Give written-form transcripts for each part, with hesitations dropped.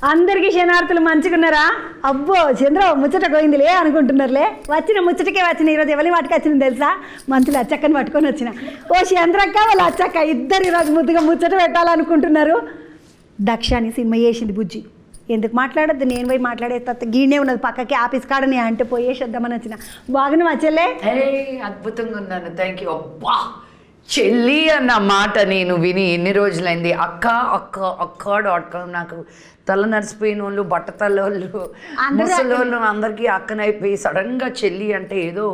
అందరికీ శనార్థులు మంచిగున్నారా? అబ్బో చంద్ర ముచ్చట పోయిందిలే అనుకుంటున్నారులే. వచ్చిన ముచ్చటకే వచ్చిన ఈరోజు ఎవరి వాటికి వచ్చింది తెలుసా? మంచులు అచ్చక్కని పట్టుకొని వచ్చిన. ఓ చంద్రక్క వాళ్ళ అచ్చక్క ఇద్దరు ఈరోజు ముద్దుగా ముచ్చట పెట్టాలనుకుంటున్నారు. దక్ష అని సినిమా చేసింది బుజ్జి. ఎందుకు మాట్లాడద్దు, నేను పోయి మాట్లాడే గీనే ఉన్నది పక్కకి ఆఫీస్ కాడని అంటే పోయేసేద్దామని వచ్చిన. బాగానే వచ్చలే. అద్భుతంగా ఉన్నాను, థ్యాంక్ యూ. అబ్బా చెల్లి అన్న మాట నేను విని ఎన్ని రోజులైంది. అక్క.com నాకు తల నడిచిపోయిన వాళ్ళు, బట్టతల వాళ్ళు, ముసలోళ్ళు అందరికీ అక్కనైపోయి సడన్గా చెల్లి అంటే ఏదో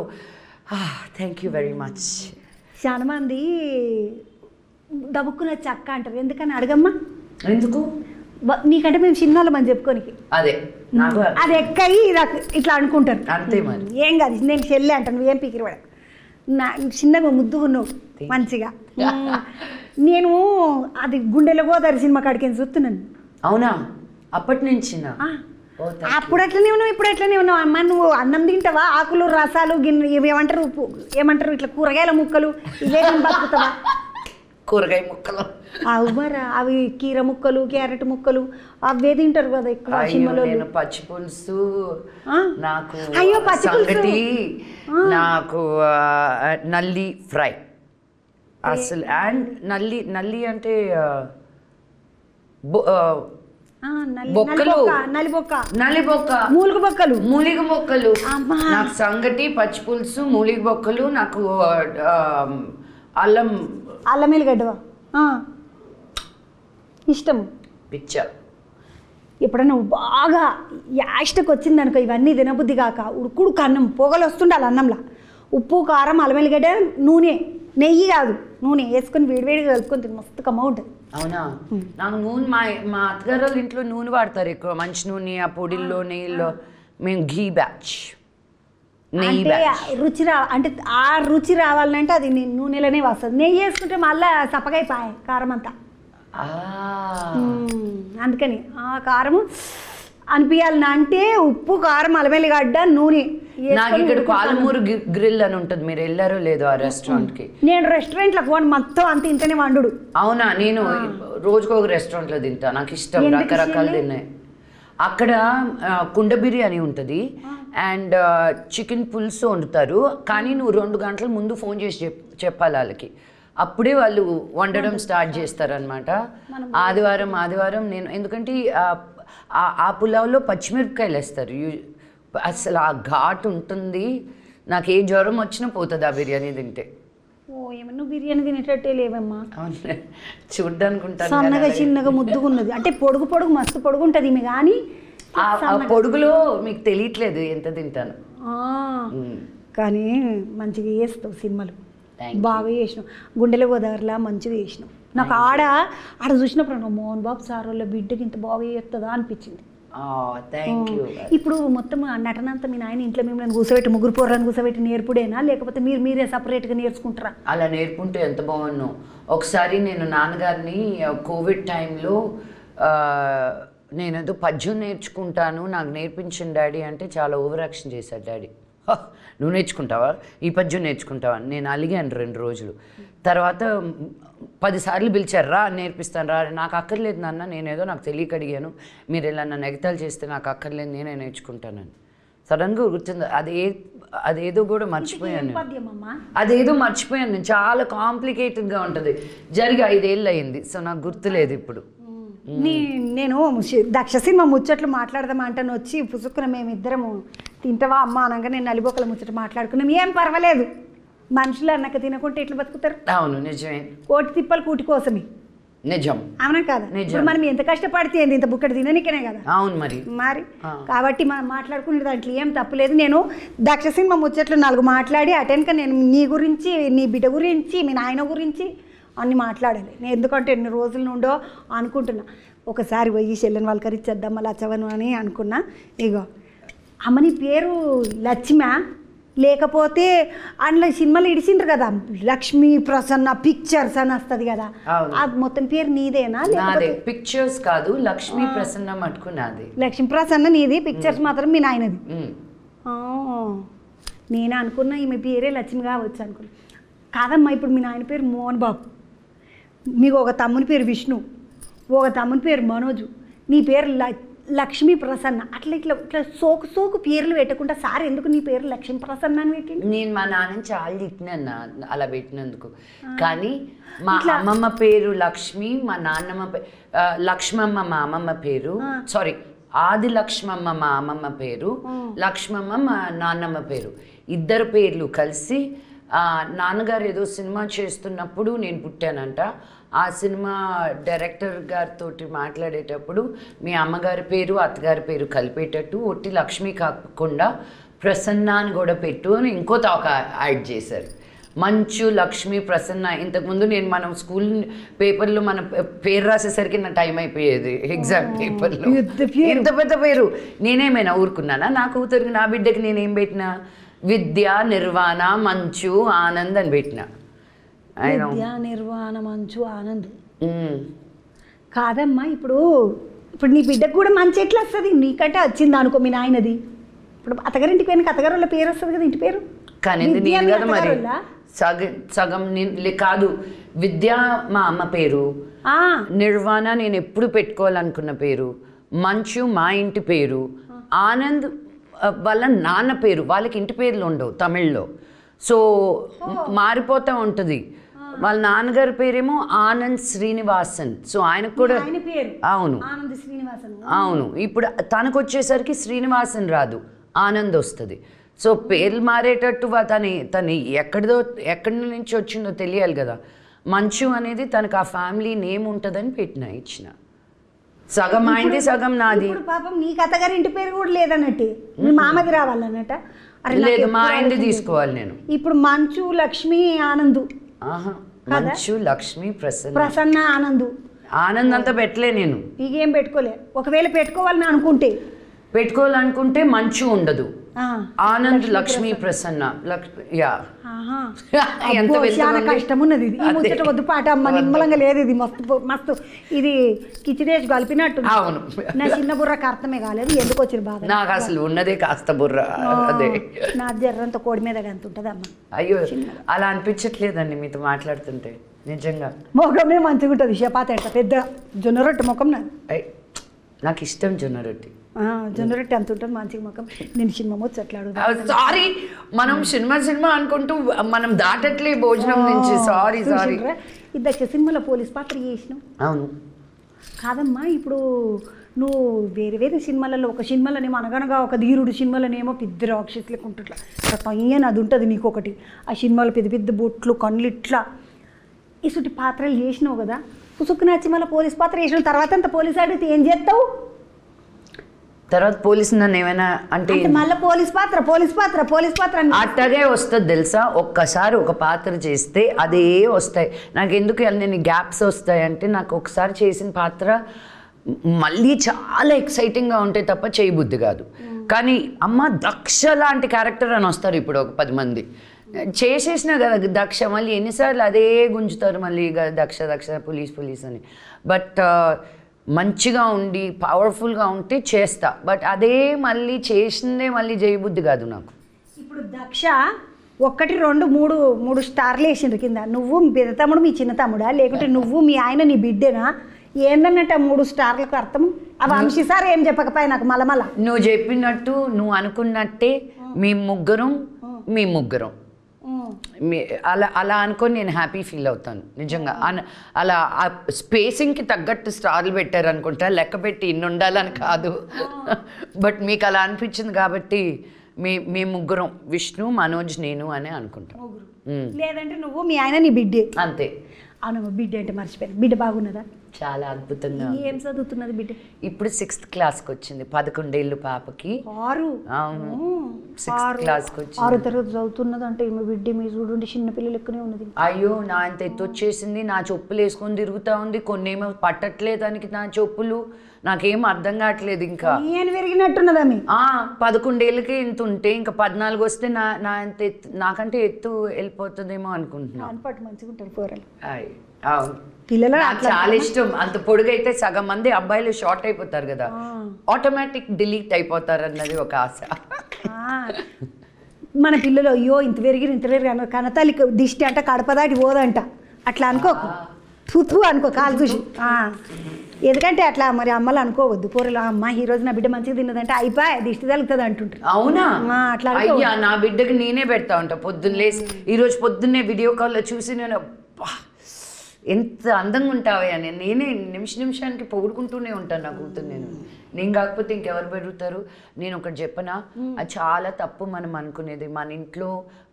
థ్యాంక్ యూ వెరీ మచ్. చాలా మంది దబుక్కున చక్క అంటారు, ఎందుకని అడగమ్మా? ఎందుకు? నీకంటే మేము చిన్నోళ్ళం అని చెప్పుకోనికి అదే అది ఎక్కయి ఇట్లా అనుకుంటారు అంతే. మరి ఏం కాదు, నేను చెల్లి అంటాను, నువ్వేం పీకిరి పడ. నా చిన్నగా ముద్దుగా ఉన్నావు మంచిగా. నేను అది గుండెలో గోదావరి సినిమా కాడికి చూస్తున్నాను. అవునా? అప్పటి నుంచి అప్పుడు ఎట్లనే ఉన్నావు, ఇప్పుడు ఎట్లనే ఉన్నావు. అమ్మ నువ్వు అన్నం తింటావా? ఆకులు రసాలు గిన్నె ఇవి ఏమంటారు, ఏమంటారు ఇట్లా కూరగాయల ముక్కలు ఇవే బతుకుతావా? కూరగాయ ముక్కలు అవ్వరా, అవి కీర ముక్కలు, క్యారెట్ ముక్కలు అవే తింటారు కదా ఎక్కువ సినిమాలో. పచ్చి పులుసు నాకు, అయ్యో పచ్చి సంగటి నాకు, నల్లి ఫ్రై అసలు. అండ్ నల్లి అంటే బొక్కలు, నల్లిబొక్క, మూలిగ బొక్కలు నాకు. సంగటి, పచ్చి పులుసు, మూలిగ బొక్కలు నాకు. అల్లం ఎల్లిగడ్డవా ఇష్టము పిచ్చర్. ఎప్పుడన్నా బాగా యాస్టకు వచ్చింది అనుకో, ఇవన్నీ తినబుద్ధి కాక ఉడుకుడుకు అన్నం పొగలు వస్తుండాలి అన్నంలో. ఉప్పు, కారం, అల్లం ఎల్లిగడ్డ, నూనె, నెయ్యి కాదు నూనె వేసుకొని వేడివేడిగా కలుపుకొని తిని మస్తు కమ్మ ఉంటుంది. అవునా? నాకు నూనె మా అత్తగారు వాళ్ళ ఇంట్లో నూనె వాడతారు ఎక్కువ, మంచి నూనె. ఆ పొడిల్లో నెయ్యిలో మేము ఘీ బ్యాచ్. అంటే ఆ రుచి రావాలంటే అది నూనెలోనే వస్తుంది. నెయ్యి వేసుకుంటే మళ్ళీ సప్పగైపోయాయి కారం అంతా. అందుకని ఆ కారము అనిపించాలి అంటే ఉప్పు, కారం, అల్లమెల్లిగడ్డ, నూనె. నాకు ఇక్కడ పాలమూరు గ్రిల్ అని ఉంటుంది, మీరు వెళ్ళారో లేదో ఆ రెస్టారెంట్ కి? నేను రెస్టారెంట్లో పోను, మొత్తం అంత ఇంతనే వండు. అవునా? నేను రోజుకు ఒక రెస్టారెంట్లో తింటా, నాకు ఇష్టం. రకరకాలు తిన్నాయి అక్కడ. కుండ బిర్యానీ ఉంటుంది అండ్ చికెన్ పులుసు వండుతారు. కానీ నువ్వు 2 గంటల ముందు ఫోన్ చేసి చెప్పాలి వాళ్ళకి, అప్పుడే వాళ్ళు వండడం స్టార్ట్ చేస్తారనమాట. ఆదివారం నేను, ఎందుకంటే ఆ పులావ్లో పచ్చిమిరపకాయలు వేస్తారు. అసలు ఆ ఘాటు ఉంటుంది. నాకు ఏ జ్వరం వచ్చినా పోతుంది ఆ బిర్యానీ తింటే. ఓ ఏమన్నా బిర్యానీ తినేటట్టే లేవమ్మా. అవును, చూడ్డానికి ఉంటాను. సన్నగా చిన్నగా ముద్దుగా ఉన్నది అంటే పొడుగు మస్తు పొడుగు ఉంటుంది ఈమె. కానీ ఆ పొడుగులో మీకు తెలియట్లేదు ఎంత తింటాను. కానీ మంచిగా చేస్తావు సినిమాలు, బాగా చేసినావు. గుండెల గోదావరిలా మంచిగా చేసినావు. నాకు ఆడ చూసినప్పుడు మోహన్ బాబు సార్ వాళ్ళ బిడ్డకి ఇంత బాగా చేస్తుందా అనిపించింది. ఇప్పుడు మొత్తం నటనంతా మీ నాయన ఇంట్లో మిమ్మల్ని కూర్చోబెట్టి, ముగ్గురు పోర్లను కూర్చోబెట్టి నేర్పుడేనా, లేకపోతే మీరే సపరేట్గా నేర్చుకుంటారా? అలా నేర్పుంటే ఎంత బాగున్నాను. ఒకసారి నేను నాన్నగారిని కోవిడ్ టైంలో నేను ఏదో పద్యం నేర్చుకుంటాను, నాకు నేర్పించిన డాడీ అంటే చాలా ఓవర్ యాక్షన్ చేశాడు డాడీ. నువ్వు నేర్చుకుంటావా, ఈ పద్యం నేర్చుకుంటావా? నేను అలిగాను 2 రోజులు. తర్వాత 10 సార్లు పిలిచారు, రా నేర్పిస్తాను రా. నాకు అక్కర్లేదు నాన్న, నేనేదో నాకు తెలియక అడిగాను, మీరు ఇలా నన్ను ఎగతాలు చేస్తే నాకు అక్కర్లేదు, నేనే నేర్చుకుంటానని సడన్గా గుర్తుంది. అదేదో కూడా మర్చిపోయాను, అదేదో మర్చిపోయాను నేను. చాలా కాంప్లికేటెడ్గా ఉంటుంది. 5 ఏళ్ళు అయింది, సో నాకు గుర్తులేదు ఇప్పుడు. నేను దక్ష సినిమా ముచ్చట్లు మాట్లాడదామంటాను వచ్చి పుసుక్కున మేమిద్దరము తింటావా అమ్మ అనగా నేను నలిబొక్కల ముచ్చట మాట్లాడుకున్నాం. ఏం పర్వాలేదు, మనుషులు అన్నాక తినకుంటే ఎట్లా బతుకుతారు? అవును నిజమే. కోటి తిప్పలు కూటి కోసమే. నిజం. అవునా కదా? మనం ఎంత కష్టపడితే ఇంత బుక్కటి తిననికనే కదా. అవును మరి కాబట్టి మనం మాట్లాడుకునే దాంట్లో ఏం తప్పులేదు. నేను దక్ష సినిమా ముచ్చట్లు 4 మాట్లాడి అటెన్క నేను నీ గురించి, నీ బిడ్డ గురించి, మీ నాయన గురించి అన్నీ మాట్లాడాలి. నేను ఎందుకంటే ఎన్ని రోజుల నుండో అనుకుంటున్నా ఒకసారి పోయి చెల్లెని వాళ్ళకరిచ్చేద్దాం లచ్చవను అని అనుకున్నా. ఇగో అమ్మని పేరు లక్ష్మ, లేకపోతే అందులో సినిమాలు ఇడిచిండ్రు కదా లక్ష్మీ ప్రసన్న పిక్చర్స్ అని వస్తుంది కదా, అది మొత్తం పేరు నీదేనా? పిక్చర్స్ కాదు, లక్ష్మీ ప్రసన్న మట్టుకున్నది. లక్ష్మీ ప్రసన్న నీది, పిక్చర్స్ మాత్రం మీ నాయనది. నేను అనుకున్నా ఈమె పేరే లక్ష్మి కావచ్చు అనుకున్నా. కాదమ్మా, ఇప్పుడు మీ నాయన పేరు మోహన్ బాబు, మీకు ఒక తమ్ముని పేరు విష్ణు, ఒక తమ్ముని పేరు మనోజు, నీ పేరు లక్ష్మీ ప్రసన్న అట్లా ఇట్లా ఇట్లా సోకు సోకు పేర్లు పెట్టకుండా సార్ ఎందుకు నీ పేరు లక్ష్మీ ప్రసన్న అని పెట్టింది? నేను మా నాన్నని చాలా తిట్టినా అలా పెట్టినందుకు. కానీ మా అమ్మమ్మ పేరు లక్ష్మి, మా నాన్నమ్మ లక్ష్మమ్మ మా అమ్మమ్మ పేరు, సారీ ఆది లక్ష్మమ్మ మా అమ్మమ్మ పేరు, లక్ష్మమ్మ మా నాన్నమ్మ పేరు, ఇద్దరు పేర్లు కలిసి నాన్నగారు ఏదో సినిమా చేస్తున్నప్పుడు నేను పుట్టానంట. ఆ సినిమా డైరెక్టర్ గారితో మాట్లాడేటప్పుడు మీ అమ్మగారి పేరు అత్తగారి పేరు కలిపేటట్టు ఒట్టి లక్ష్మి కాకుండా ప్రసన్న అని కూడా పెట్టు అని ఇంకో తాక యాడ్ చేశారు. మంచు లక్ష్మి ప్రసన్న. ఇంతకుముందు నేను మనం స్కూల్ పేపర్లో మన పేరు రాసేసరికి నా టైం అయిపోయేది ఎగ్జామ్ పేపర్లో. ఇంత పెద్ద పేరు నేనేమైనా ఊరుకున్నానా? నా కూతురికి నా బిడ్డకి నేనేం పెట్టినా విద్య నిర్వాణ మంచు ఆనంద్ అని పెట్టిన. విద్య నిర్వాణ మంచు ఆనంద్ కాదమ్మా. ఇప్పుడు నీ బిడ్డకు కూడా మంచి ఎట్లా వస్తుంది? నీకంటే వచ్చింది అనుకో మీ నాయనది. ఇప్పుడు అత్తగారింటికి పోయిన అత్తగారు వాళ్ళ పేరు వస్తుంది కదా ఇంటి పేరు. కానీ నేను కదా మరి సగం కాదు. విద్య మా అమ్మ పేరు, నిర్వాణ నేను ఎప్పుడు పెట్టుకోవాలనుకున్న పేరు, మంచు మా ఇంటి పేరు, ఆనంద్ వాళ్ళ నాన్న పేరు. వాళ్ళకి ఇంటి పేర్లు ఉండవు తమిళ్లో, సో మారిపోతూ ఉంటుంది. వాళ్ళ నాన్నగారి పేరేమో ఆనంద్ శ్రీనివాసన్. సో ఆయనకు కూడా అవును అవును. ఇప్పుడు తనకు వచ్చేసరికి శ్రీనివాసన్ రాదు, ఆనంద్ వస్తుంది. సో పేర్లు మారేటట్టు తను ఎక్కడి నుంచి వచ్చిందో తెలియాలి కదా. మంచు అనేది తనకు ఆ ఫ్యామిలీ నేమ్ ఉంటుందని ఇచ్చిన. సగం అయింది సగం నాది. పాపం నీకు అత్తగారి ఇంటి పేరు కూడా లేదన్నట్టు మీ మామది రావాలన్నట. లేదు మా ఆయనది తీసుకోవాలి నేను. ఇప్పుడు మంచు లక్ష్మి ఆనందు. మంచు లక్ష్మి ప్రసన్న ఆనందు. ఆనంద్ అంతా పెట్టలే నేను. ఇకేం పెట్టుకోలే. ఒకవేళ పెట్టుకోవాలని అనుకుంటే మంచు ఉండదు, ఆనంద్ లక్ష్మి ప్రసన్న. చాలా కష్టం ఉన్నది. ఈ ముచ్చట వద్దు పాట అమ్మ, నిమ్మలంగా లేదు ఇది. మస్తు మస్తు ఇది కిచిడేసి కలిపినట్టు. అవును, నా చిన్న బుర్రకు అర్థమే కాలేదు ఎందుకు వచ్చిన బాధ. నాకు అసలు ఉన్నదే కాస్త బుర్ర. అదే నా జర్రంత కోడి మీద ఎంత ఉంటుంది అమ్మ. అయ్యో అలా అనిపించట్లేదండి మీతో మాట్లాడుతుంటే. నిజంగా ముఖమే మంచిగా ఉంటుంది. చపాత ఎంత పెద్ద జొన్న రొట్టె ముఖం నాకు ఇష్టం జొన్న రొట్టె. జొన్న రొట్టె ఎంత ఉంటుంది మంచిగా ముఖం. నేను సినిమా వచ్చట్లాడు. సారీ, మనం సినిమా అనుకుంటూ మనం దాటట్లే భోజనం నుంచి. సారీ ఇద్దరు సినిమాలో పోలీస్ పాత్ర చేసినావు. అవును కాదమ్మా. ఇప్పుడు నువ్వు వేరే సినిమాలలో ఒక సినిమాలోనేమో అనగనగా ఒక ధీరుడు సినిమాలోనేమో పెద్ద రాక్షసులకు ఉంటుంట్లా పయ్యని అది ఉంటుంది నీకు ఒకటి. ఆ సినిమాలో పెద్ద పెద్ద బొట్లు కళ్ళు ఇట్లా ఇసుటి పాత్రలు చేసినావు కదా. పుసుకు నచ్చి మళ్ళీ పోలీస్ పాత్ర చేసిన తర్వాత అంత పోలీస్ అడిగితే ఏం చేస్తావు? తర్వాత పోలీసు నన్ను ఏమైనా అంటే మళ్ళీ పోలీస్ పాత్ర అట్టగే వస్తుంది తెలుసా. ఒక్కసారి ఒక పాత్ర చేస్తే అదే వస్తాయి. నాకు ఎందుకు నేను గ్యాప్స్ వస్తాయి అంటే నాకు ఒకసారి చేసిన పాత్ర మళ్ళీ చాలా ఎక్సైటింగ్గా ఉంటాయి తప్ప చేయబుద్ధి కాదు. కానీ అమ్మ దక్ష లాంటి క్యారెక్టర్ అని వస్తారు ఇప్పుడు ఒక 10 మంది. చేసేసినా కదా దక్ష, మళ్ళీ ఎన్నిసార్లు అదే గుంజుతారు మళ్ళీ దక్ష పోలీస్ అని. బట్ మంచిగా ఉండి పవర్ఫుల్గా ఉంటే చేస్తా. బట్ అదే మళ్ళీ చేసిందే మళ్ళీ చేయబుద్ధి కాదు నాకు. ఇప్పుడు దక్ష 1 2 3 స్టార్లు వేసిండ్రు కింద. నువ్వు పెద్ద తమ్ముడు మీ చిన్న తమ్ముడా, లేకుంటే నువ్వు మీ ఆయన నీ బిడ్డేనా? ఏందన్నట్టు 3 స్టార్లకు అర్థం? అవి వంశీ సార్ ఏం చెప్పకపోయా నాకు మళ్ళా. నువ్వు చెప్పినట్టు నువ్వు అనుకున్నట్టే మీ ముగ్గురం అలా అనుకొని నేను హ్యాపీ ఫీల్ అవుతాను నిజంగా. అలా ఆ స్పేసింగ్కి తగ్గట్టు స్టార్లు పెట్టారు అనుకుంటా, లెక్క పెట్టి ఇన్ని ఉండాలని కాదు. బట్ మీకు అలా అనిపించింది కాబట్టి మీ ముగ్గురం విష్ణు మనోజ్ నేను అని అనుకుంటాం. లేదంటే నువ్వు మీ ఆయన నీ బిడ్డే అంతే. అవునమ్మా, బిడ్డ అంటే మర్చిపోయాను. బిడ్డ బాగున్నదా? చాలా అద్భుతంగా. ఏం చదువుతున్నది బిడ్డ? ఇప్పుడు 6th క్లాస్కి వచ్చింది. 11 ఏళ్ళు పాపకి. 6? అవును, 6th క్లాస్కి వచ్చింది. 6వ తరగతి చదువుతున్నది అంటే మీ బిడ్డ మీ చూడండి చిన్న పిల్లలు ఎక్కువనే ఉన్నది. అయ్యో నా అంత ఎత్తు వచ్చేసింది. నా చెప్పులు వేసుకొని తిరుగుతూ ఉంది. కొన్ని ఏమో పట్టట్లేదు దానికి నా చెప్పులు. నాకేం అర్థం కావట్లేదు. ఇంకా నేను విరిగినట్టున్నదా? 11 ఏళ్ళకి ఇంత ఉంటే ఇంకా 14 వస్తే నా అంత ఎత్తు నాకంటే ఎత్తు వెళ్ళిపోతుందేమో అనుకుంటున్నాను. మంచిగా ఉంటారు కూరలు. పిల్లలు చాలా ఇష్టం. అంత పొడుగైతే సగం మంది అబ్బాయిలు షార్ట్ అయిపోతారు కదా, ఆటోమేటిక్ డిలీట్ అయిపోతారు అన్నది ఒక ఆశ. మన పిల్లలు అయ్యో ఇంత పెరిగి కనతల్లి దిష్టి అంట కడపదాటి పోదంట అట్లా అనుకో. అనుకో కాలు చూసి ఎందుకంటే అట్లా మరి అమ్మలు అనుకోవద్దు కూరలు అమ్మ ఈ రోజు నా బిడ్డ మంచిగా తిన్నదంటే అయిపోయి దిష్టి తగులుతుంది అంటుంటారు. అవునా? అట్లా అయ్యా నా బిడ్డకి నేనే పెడతా ఉంటా పొద్దున్న లేసి. ఈరోజు పొద్దున్నే వీడియో కాల్లో చూసి నేను ఎంత అందంగా ఉంటావే అని నేనే నిమిషానికి పొగుడుకుంటూనే ఉంటాను నా కూతురు. నేను కాకపోతే ఇంకెవరు పెరుగుతారు? నేను ఒకటి చెప్పనా, అది చాలా తప్పు మనం అనుకునేది. మన ఇంట్లో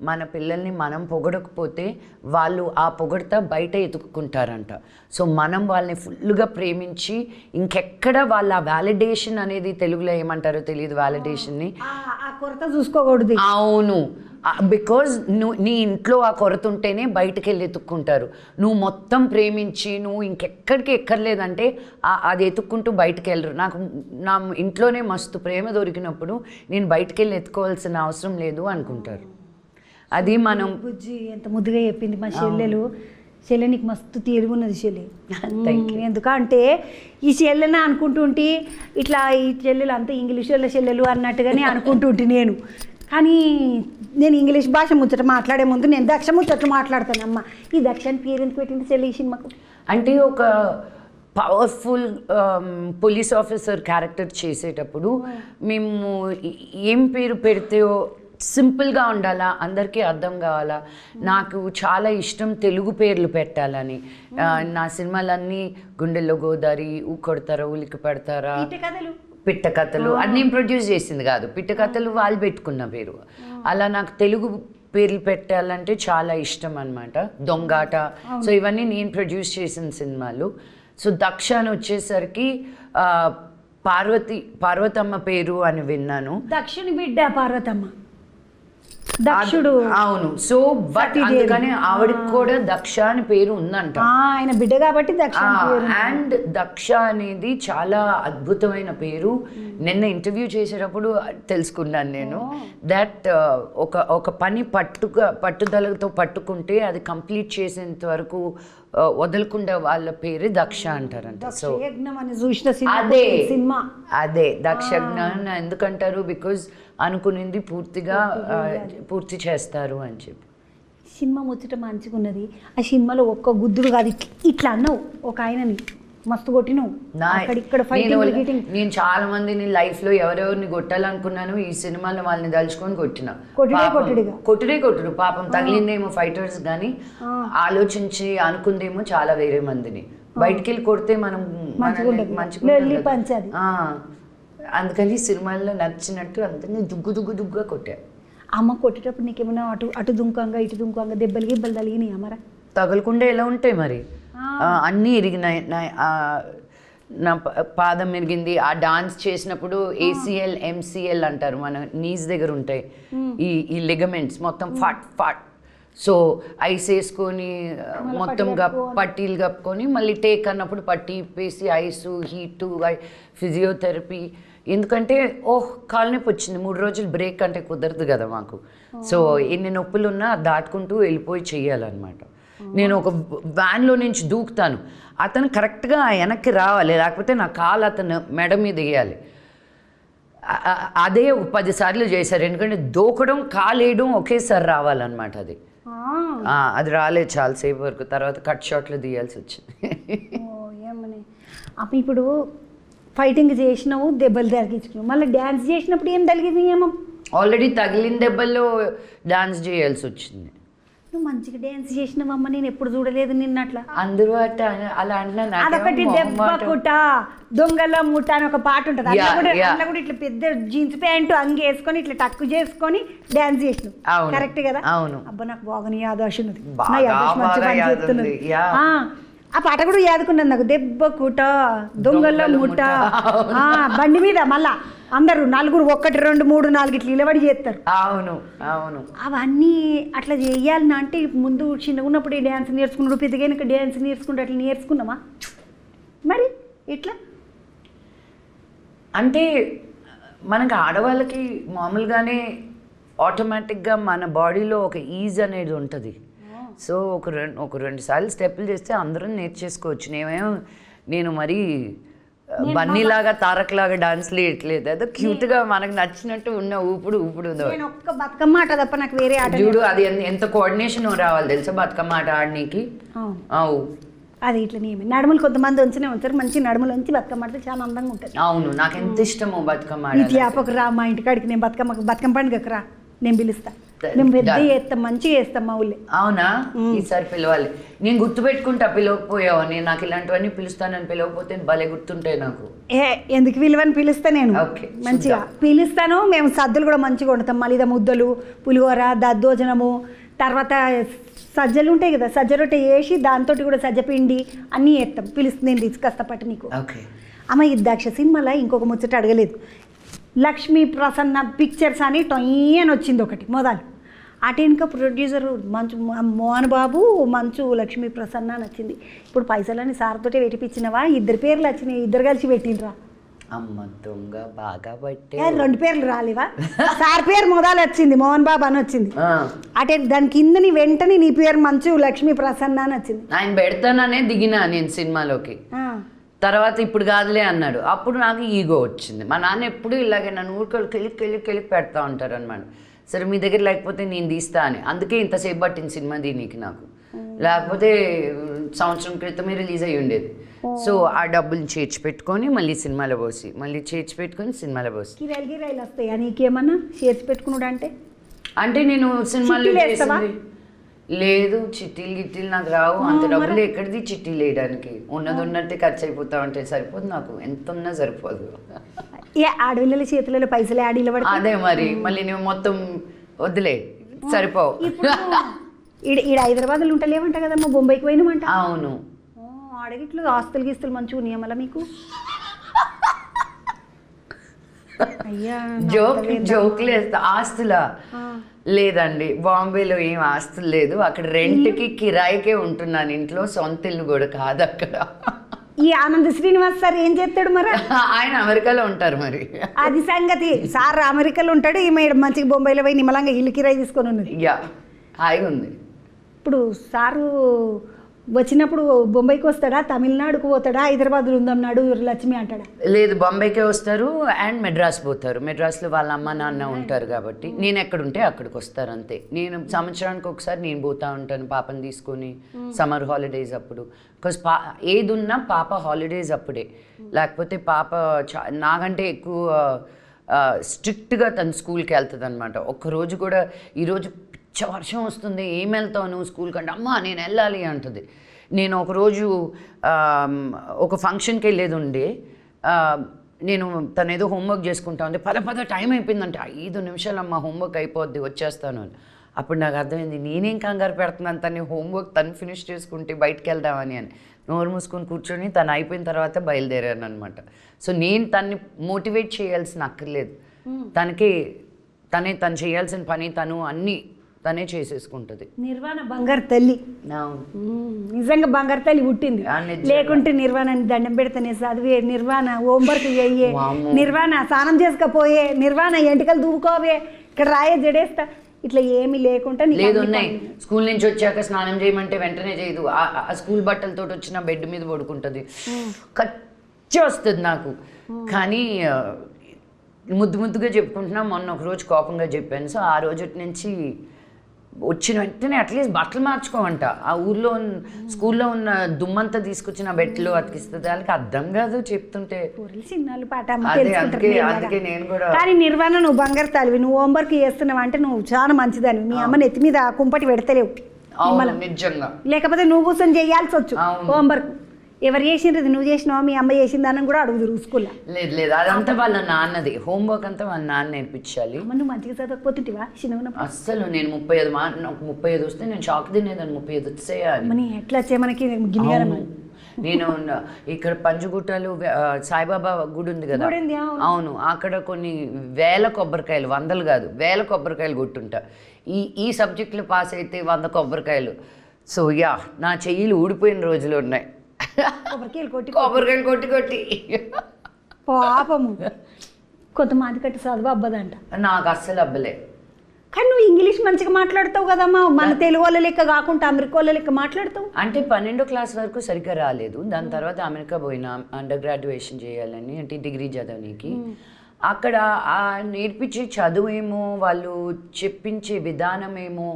మన పిల్లల్ని మనం పొగడకపోతే వాళ్ళు ఆ పొగడతా బయట ఎతుక్కుంటారంట. సో మనం వాళ్ళని ఫుల్గా ప్రేమించి ఇంకెక్కడ వాళ్ళ వ్యాలిడేషన్ అనేది తెలుగులో ఏమంటారో తెలియదు, వ్యాలిడేషన్ని కొరత చూసుకోకూడదు. అవును, బికాజ్ నీ ఇంట్లో ఆ కొరత ఉంటేనే బయటకు వెళ్ళి ఎత్తుక్కుంటారు. నువ్వు మొత్తం ప్రేమించి నువ్వు ఇంకెక్కడికి ఎక్కర్లేదంటే అది ఎత్తుక్కుంటూ బయటకు వెళ్ళరు. నా ఇంట్లోనే మస్తు ప్రేమ దొరికినప్పుడు నేను బయటకు వెళ్ళి ఎత్తుకోవాల్సిన అవసరం లేదు అనుకుంటారు. అది మనం బుజ్జి ఎంత ముద్దుగా చెప్పింది మా చెల్లె నీకు మస్తు తీరుగున్నది చెల్లి. ఎందుకంటే ఈ చెల్లెనే అనుకుంటుంటే ఇట్లా ఈ చెల్లెలు అంతా ఇంగ్లీష్ వాళ్ళ చెల్లెలు అన్నట్టుగానే అనుకుంటుంటే కానీ నేను ఇంగ్లీష్ భాష ముచ్చట మాట్లాడే ముందు నేను దక్ష ముచ్చట్లు మాట్లాడతాను. అమ్మ ఈ దక్ష అని పేరు ఎందుకు పెట్టింది చెల్లి ఈ సినిమాకు? అంటే ఒక పవర్ఫుల్ పోలీస్ ఆఫీసర్ క్యారెక్టర్ చేసేటప్పుడు మేము ఏం పేరు పెడితే సింపుల్గా ఉండాలా, అందరికీ అర్థం కావాలా. నాకు చాలా ఇష్టం తెలుగు పేర్లు పెట్టాలని. నా సినిమాలన్నీ గుండెల్లో గోదారి, ఊ కొడతారా ఊలికి పెడతారా, పిట్ట కథలు అది నేను ప్రొడ్యూస్ చేసింది కాదు, పిట్ట కథలు వాళ్ళు పెట్టుకున్న పేరు. అలా నాకు తెలుగు పేర్లు పెట్టాలంటే చాలా ఇష్టం అనమాట. దొంగాట, సో ఇవన్నీ నేను ప్రొడ్యూస్ చేసిన సినిమాలు. సో దక్ష అని వచ్చేసరికి పార్వతమ్మ పేరు అని విన్నాను. దక్షుని బిడ్డ పార్వతమ్మ, దక్షుడు. అవును, సో బట్ అందుకని ఆవిడకి కూడా దక్ష అని పేరు ఉందంట, ఆయన బిడ్డ కాబట్టి దక్ష. అండ్ దక్ష అనేది చాలా అద్భుతమైన పేరు. నిన్న ఇంటర్వ్యూ చేసేటప్పుడు తెలుసుకున్నాను నేను దట్ ఒక పని పట్టుదలతో పట్టుకుంటే అది కంప్లీట్ చేసేంత వరకు వదలకుండా వాళ్ళ పేరు దక్ష అంటారంట. సో అదే దక్షజ్ఞానం ఎందుకంటారు? బికాజ్ అనుకునింది పూర్తి చేస్తారు అని చెప్పి. సినిమా ముచ్చట మంచిగా ఉన్నది. ఆ సినిమాలో ఒక్క గుద్దుడు కాదు, ఇట్లా అన్నావు ఒక ఆయనని మస్తు కొట్టినావు. నేను చాలా మందిని లైఫ్ లో ఎవరెవరిని కొట్టాలనుకున్నాను, ఈ సినిమాలో వాళ్ళని దలుచుకొని కొట్టుడు పాపం తగిలిందేమో ఫైటర్స్ కానీ ఆలోచించి అనుకుందేమో చాలా వేరే మందిని. బయటికి వెళ్ళి కొడితే మనం మంచిగా. అందుకని సినిమాల్లో నచ్చినట్టు అంతా దుగ్గుగా కొట్టా. అమ్మ కొట్టేటప్పుడు నీకేమన్నా అటు దుంకంగా ఇటు దుంకంగా దెబ్బలు తగిలినాయి అమ్మరా? తగలకుండా ఎలా ఉంటాయి మరి, అన్నీ ఇరిగినాయి. నా పాదం ఇరిగింది. ఆ డాన్స్ చేసినప్పుడు ACL MCL అంటారు, మన నీస్ దగ్గర ఉంటాయి ఈ లిగమెంట్స్ మొత్తం ఫాట్. సో ఐస్ వేసుకొని మొత్తం పట్టీలు కప్పుకొని మళ్ళీ టేక్ అన్నప్పుడు పట్టీ ఇప్పేసి ఐసు హీటు ఫిజియోథెరపీ. ఎందుకంటే కాలు నొప్పి వచ్చింది, 3 రోజులు బ్రేక్ అంటే కుదరదు కదా మాకు. సో ఎన్ని నొప్పులున్నా దాటుకుంటూ వెళ్ళిపోయి చెయ్యాలన్నమాట. నేను ఒక వ్యాన్లో నుంచి దూకుతాను, అతను కరెక్ట్గా వెనక్కి రావాలి, లేకపోతే నా కాలు అతను మెడ మీద వేయాలి. అదే 10 సార్లు చేశారు, ఎందుకంటే దూకడం కాలు వేయడం ఒకేసారి రావాలన్నమాట. అది రాలేదు చాలాసేపు వరకు. తర్వాత కట్ షాట్లు తీయాల్సి వచ్చింది. అప్పుడు ఇప్పుడు ఫైటింగ్ చేసినావు, దెబ్బలు తగిలించుకున్నావు, మళ్ళీ డ్యాన్స్ చేసినప్పుడు ఏం తగిలింది? ఏమో ఆల్రెడీ తగిలిన దెబ్బల్లో డ్యాన్స్ చేయాల్సి వచ్చింది. నువ్వు మంచిగా డ్యాన్స్ చేసినావమ్మ, నేను ఎప్పుడు చూడలేదు నిన్న అట్లా. అందరూ అలా అంటున్నా. అదొకటి దెబ్బ కుట దొంగల ముఠ అని ఒక పాట ఉంటుంది, అట్లా కూడా ఇట్లా పెద్ద జీన్స్ ప్యాంటు అంగి వేసుకొని ఇట్లా టక్కు చేసుకొని డ్యాన్స్ చేసినావు, కరెక్ట్ కదా? అవును. అబ్బా నాకు బాగా నీ యాదోష్ ఉన్నది, నా యాదోష్ మంచి పని చేస్తున్నది. ఆ పాట కూడా యాదుకున్నది నాకు, దెబ్బ కుట దొంగల ముఠ. బండి మీద మళ్ళా అందరూ 4 1 2 3 4 ఇట్లా నిలబడి చేస్తారు. అవును అవును. అవన్నీ అట్లా చేయాలని అంటే ముందు చిన్నగా ఉన్నప్పుడు ఈ డ్యాన్స్ నేర్చుకున్నాడు, పెద్దగా డ్యాన్స్ నేర్చుకుంటే అట్లా నేర్చుకున్నామా మరి ఇట్లా? అంటే మనకు ఆడవాళ్ళకి మామూలుగానే ఆటోమేటిక్గా మన బాడీలో ఒక ఈజ్ అనేది ఉంటుంది. సో ఒక రెండు సార్లు స్టెప్పులు చేస్తే అందరం నేర్చేసుకోవచ్చు. నేను మరీ బన్నీలాగా తారక్లాగా డాన్స్ లేట్లేదు, అదో క్యూట్గా మనకు నచ్చినట్టు ఉన్న ఊపుడు ఒక్క బతుకమ్మ ఆట తప్ప నాకు వేరే ఆట చూడు. అది ఎంత కోఆర్డినేషన్ రావాలి తెలుసా బతుకమ్మ ఆట ఆడనీకి. అది ఇట్లా నేమి నడుములు కొంతమంది ఉంచారు, మంచి నడుములు ఉంచి బతుకమ్మ ఆడితే చాలా అందంగా ఉంటుంది. అవును, నాకు ఎంత ఇష్టమో బతుకమ్మ నీ త్యాపకు రా, మా ఇంటికాడికి నేను బతుకమ్మ పండుగకు రా, నేను పిలుస్తా. మేము పెద్ద చేస్తాం, మంచిగా చేస్తాం మా ఊళ్ళో. అవునా? ఈసారి పిలవాలి. నేను గుర్తుపెట్టుకుంటా పిలవకపోయావు. నేను నాకు ఇలాంటివన్నీ పిలుస్తానని పిలవకపోతే భలే గుర్తుంటాయి నాకు. ఎందుకు పిలువని పిలుస్తా నేను, మంచిగా పిలుస్తాను. మేము సద్దులు కూడా మంచిగా వండుతాం. మళ్ళీ ముద్దలు, పులిహోర, దద్దోజనము, తర్వాత సజ్జలు ఉంటాయి కదా, సజ్జ రొట్టె వేసి దాంతో కూడా సజ్జపిండి అన్నీ వేస్తాం. పిలుస్తుంది, నేను తీసుకొస్తా పట్టు నీకు. అమ్మ ఈ దక్ష సినిమాలో ఇంకొక ముచ్చట అడగలేదు. లక్ష్మీ ప్రసన్న పిక్చర్స్ అని టొయ్యని వచ్చింది ఒకటి మొదలు. అటెనక ప్రొడ్యూసర్ మంచు మోహన్ బాబు, మంచు లక్ష్మీ ప్రసన్న అని వచ్చింది. ఇప్పుడు పైసలని సార్తోటే పెట్టిపించినవా? ఇద్దరు పేర్లు వచ్చినాయి, ఇద్దరు కలిసి పెట్టినరా? అమ్మ దొంగ బాగా పట్టే. 2 పేర్లు రాలేవా? సార్ పేరు మొదలు వచ్చింది, మోహన్ బాబు అని వచ్చింది. అటే దాని కింద వెంటనే నీ పేరు మంచు లక్ష్మీ ప్రసన్న అని వచ్చింది. ఆయన పెడతాననే దిగినా నేను సినిమాలోకి. తర్వాత ఇప్పుడు కాదులే అన్నాడు. అప్పుడు నాకు ఈగో వచ్చింది. మా నాన్న ఎప్పుడు ఇలాగే నన్ను ఊరికెళ్ళి కెళ్ళి పెడతా ఉంటారు అనమాట. సరే మీ దగ్గర లేకపోతే నేను తీస్తా అని. అందుకే ఇంతసేపు పట్టింది సినిమా దీనికి నాకు. లేకపోతే సంవత్సరం క్రితమే రిలీజ్ అయ్యి ఉండేది. సో ఆ డబ్బులు చేర్చి పెట్టుకొని మళ్ళీ సినిమాలో పోసి, మళ్ళీ చేర్చి పెట్టుకొని సినిమాలో పోసి. కిరాయిలు వస్తాయా నీకేమన్నా చేర్చి పెట్టుకున్నాడు? అంటే నేను సినిమాలో లేదు, చిట్టీలు గిట్టీలు నాకు రావు. అంత డబ్బులు ఎక్కడిది చిట్టీలు వేయడానికి? ఉన్నది ఉన్నట్టే ఖర్చు అయిపోతా ఉంటే సరిపోదు నాకు. ఎంత ఉన్నా సరిపోదు. ఆడపిల్లల చేతులలో పైసలు ఆడిలో పడతాయి. అదే మరి మళ్ళీ నువ్వు మొత్తం వద్దులే, సరిపోవు. ఈడ హైదరాబాద్లో ఉంటలేమంట కదమ్మా, బొంబాయికి పోయినామంట. అవును, ఆడగిట్లు ఆస్తులు గీస్తులు మంచిగా ఉన్నాయా మీకు? అయ్యా జోక్లు వేస్తా. ఆస్తులా? లేదండి, బాంబేలో ఏం ఆస్తులు లేదు. అక్కడ రెంట్కి కిరాయికే ఉంటున్నాను. ఇంట్లో సొంత ఇల్లు కూడా కాదు అక్కడ. ఈ ఆనంద్ శ్రీనివాస్ సార్ ఏం చేస్తాడు మరి? ఆయన అమెరికాలో ఉంటారు మరి. అది సంగతి. సార్ అమెరికాలో ఉంటాడు, ఈమె మంచిగా బొంబాయిలో పోయి నిమ్మలంగా ఇల్లు కిరాయి తీసుకొని ఉన్నది. హాయిగా ఉంది. ఇప్పుడు సారు వచ్చినప్పుడు బొంబాయికి వస్తాడా, తమిళనాడుకు పోతాడా, హైదరాబాద్లో ఉందన్నాడు లక్ష్మి అంటాడా? లేదు, బొంబాయికే వస్తారు అండ్ మెడ్రాస్ పోతారు. మెడ్రాస్లో వాళ్ళ అమ్మ నాన్న ఉంటారు కాబట్టి నేను ఎక్కడుంటే అక్కడికి వస్తారు అంతే. నేను సంవత్సరానికి ఒకసారి నేను పోతూ ఉంటాను పాపని తీసుకొని, సమ్మర్ హాలిడేస్ అప్పుడు. బికాజ్ ఏది ఉన్నా పాప హాలిడేస్ అప్పుడే. లేకపోతే పాప నాకంటే ఎక్కువ స్ట్రిక్ట్గా తను స్కూల్కి వెళ్తుంది అనమాట. ఒక్కరోజు కూడా ఈరోజు వర్షం వస్తుంది ఏం వెళ్తావు నువ్వు స్కూల్ కంటే, అమ్మ నేను వెళ్ళాలి అంటుంది. నేను ఒకరోజు ఒక ఫంక్షన్కి వెళ్ళేది ఉండే, నేను తను ఏదో హోంవర్క్ చేసుకుంటా ఉంది. పద టైం అయిపోయిందంటే 5 నిమిషాలు అమ్మ హోంవర్క్ అయిపోద్ది వచ్చేస్తాను అని. అప్పుడు నాకు అర్థమైంది నేనేం కంగారు పెడుతున్నాను, తను హోంవర్క్ తను ఫినిష్ చేసుకుంటే బయటకు వెళ్దామని అని. నోరు మూసుకొని కూర్చొని తను అయిపోయిన తర్వాత బయలుదేరాను అనమాట. సో నేను తన్ని మోటివేట్ చేయాల్సిన అక్కర్లేదు. తను చేయాల్సిన పని తను తనే చేసేసుకుంటుంది. నిర్వాణ బంగారు తల్లి, నిజంగా బంగారు తల్లి పుట్టింది. లేకుంటే నిర్వాణని దండం పెడితేనే చదివే, నిర్వాణ హోంవర్క్ చెయ్యే, నిర్వాణ స్నానం చేసుకపోయే, నిర్వాణ ఎంటికలు దూకోవే, ఇక్కడ రాయే జడేస్తా, ఇట్లా ఏమి లేకుండా లేదు. ఉన్నాయి స్కూల్ నుంచి వచ్చాక స్నానం చేయమంటే వెంటనే చేయదు. ఆ స్కూల్ బట్టలతో వచ్చిన బెడ్ మీద పడుకుంటుంది. ఖర్చు వస్తుంది నాకు. కానీ ముద్దుగా చెప్పుకుంటున్నా. మొన్న ఒక రోజు కోపంగా చెప్పాను. సో ఆ రోజు నుంచి వచ్చిన వెంటనే అట్లీస్ట్ బట్టలు మార్చుకోమంట. ఆ ఊర్లో స్కూల్లో ఉన్న దుమ్మంతా తీసుకొచ్చిన బెట్టలు అతికిస్తుంది. వాళ్ళకి అర్థం కాదు చెప్తుంటే. అందుకే నేను కూడా. కానీ నిర్వాణ నువ్వు బంగారు తల్లివి, నువ్వు హోంవర్క్ చేస్తున్నావు అంటే నువ్వు చాలా మంచిదాన్ని. మీ అమ్మ నెత్తి మీద కుంపటి పెడతలేవు నిజంగా. లేకపోతే నువ్వు కూర్చొని చేయాల్సి వచ్చు హోంవర్క్. ఎవరు చేసిండ్రు? నువ్వు చేసినావా మీ అమ్మ చేసిందని కూడా అడుగుదురు స్కూల్లో. లేదు అదంతా వాళ్ళ నాన్నది. హోంవర్క్ అంతా వాళ్ళ నాన్న నేర్పించాలి. నువ్వు మంచిగా చదవకపోతుంటివా చిన్న? అస్సలు నేను 35 వస్తే నేను షాక్ తినేదాన్ని. 35 వచ్చేయాలి ఎట్లా వచ్చే మనకి. నేను ఇక్కడ పంజుగుట్టలు సాయిబాబా గుడి ఉంది కదా, అవును, అక్కడ కొన్ని వేల కొబ్బరికాయలు, 100 కాదు వేల కొబ్బరికాయలు కొట్టుంటా. ఈ సబ్జెక్టులు పాస్ అయితే 100 కొబ్బరికాయలు. సో నా చెయ్యిలు ఊడిపోయిన రోజులు ఉన్నాయి. కొబ్బరికాయలు కొట్టి పాపము. కొంతమంది కట్టి చదువు అబ్బదంట. నాకు అస్సలు అబ్బలే. కానీ నువ్వు ఇంగ్లీష్ మంచిగా మాట్లాడతావు కదమ్మా, మన తెలుగు వాళ్ళ లెక్క కాకుండా అమెరికా వాళ్ళ లెక్క మాట్లాడతావు. అంటే 12వ క్లాస్ వరకు సరిగ్గా రాలేదు. దాని తర్వాత అమెరికా పోయినా అండర్ గ్రాడ్యుయేషన్ చేయాలని, అంటే డిగ్రీ చదవడానికి. అక్కడ నేర్పించే చదువేమో, వాళ్ళు చెప్పించే విధానమేమో.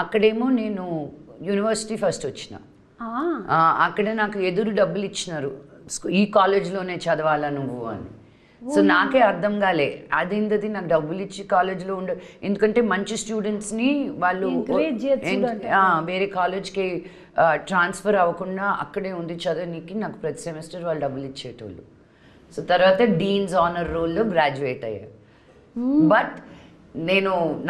అక్కడేమో నేను యూనివర్సిటీ ఫస్ట్ వచ్చిన. అక్కడే నాకు ఎదురు డబ్బులు ఇచ్చినారు, ఈ కాలేజ్లోనే చదవాలా నువ్వు అని. సో నాకే అర్థం కాలే అదేంటది నాకు డబ్బులు ఇచ్చి కాలేజ్లో ఎందుకంటే మంచి స్టూడెంట్స్ని వాళ్ళు వేరే కాలేజ్కి ట్రాన్స్ఫర్ అవ్వకుండా అక్కడే ఉంది చదవనీకి నాకు ప్రతి సెమిస్టర్ వాళ్ళు డబ్బులు ఇచ్చేటోళ్ళు. సో తర్వాత డీన్స్ ఆనర్ రోల్లో గ్రాడ్యుయేట్ అయ్యా. బట్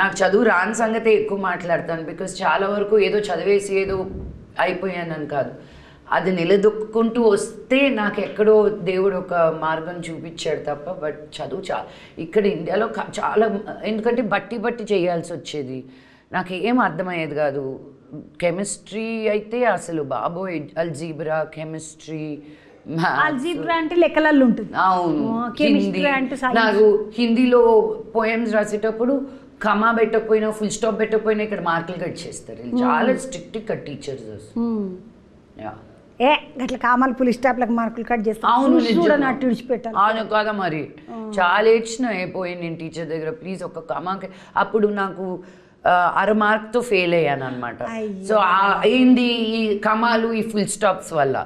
నాకు చదువు రాని సంగతే ఎక్కువ మాట్లాడతాను, బికాస్ చాలా వరకు ఏదో చదివేసి ఏదో అయిపోయానని కాదు, అది నిలదొక్కుంటూ వస్తే నాకు ఎక్కడో దేవుడు ఒక మార్గం చూపించాడు తప్ప. బట్ చదువు ఇక్కడ ఇండియాలో చాలా, ఎందుకంటే బట్టి చేయాల్సి వచ్చేది, నాకు ఏం అర్థమయ్యేది కాదు. కెమిస్ట్రీ అయితే అసలు బాబోయ్, అల్జీబ్రా, కెమిస్ట్రీ, అల్జీబ్రా అంటే లెక్కలలో ఉంటుంది. అవును, నాకు హిందీలో పోయమ్స్ రాసేటప్పుడు కమా పెట్టకపోయినా ఫుల్ స్టాప్ పెట్టకపోయినా ఇక్కడ మార్కులు కట్ చేస్తారు. చాలా స్ట్రిక్ట్ ఇక్కడ టీచర్స్. అట్లా కామాలు ఫుల్ స్టాప్లకు మార్కులు కట్ చేస్తారు. అవును, అవును కదా మరి. చాలా ఏడ్చిన అయిపోయి నేను టీచర్ దగ్గర, ప్లీజ్ ఒక కమాకి. అప్పుడు నాకు 6 మార్క్తో ఫెయిల్ అయ్యాను అనమాట. సో ఏంది ఈ కమాలు, ఈ ఫుల్ స్టాప్స్ వల్ల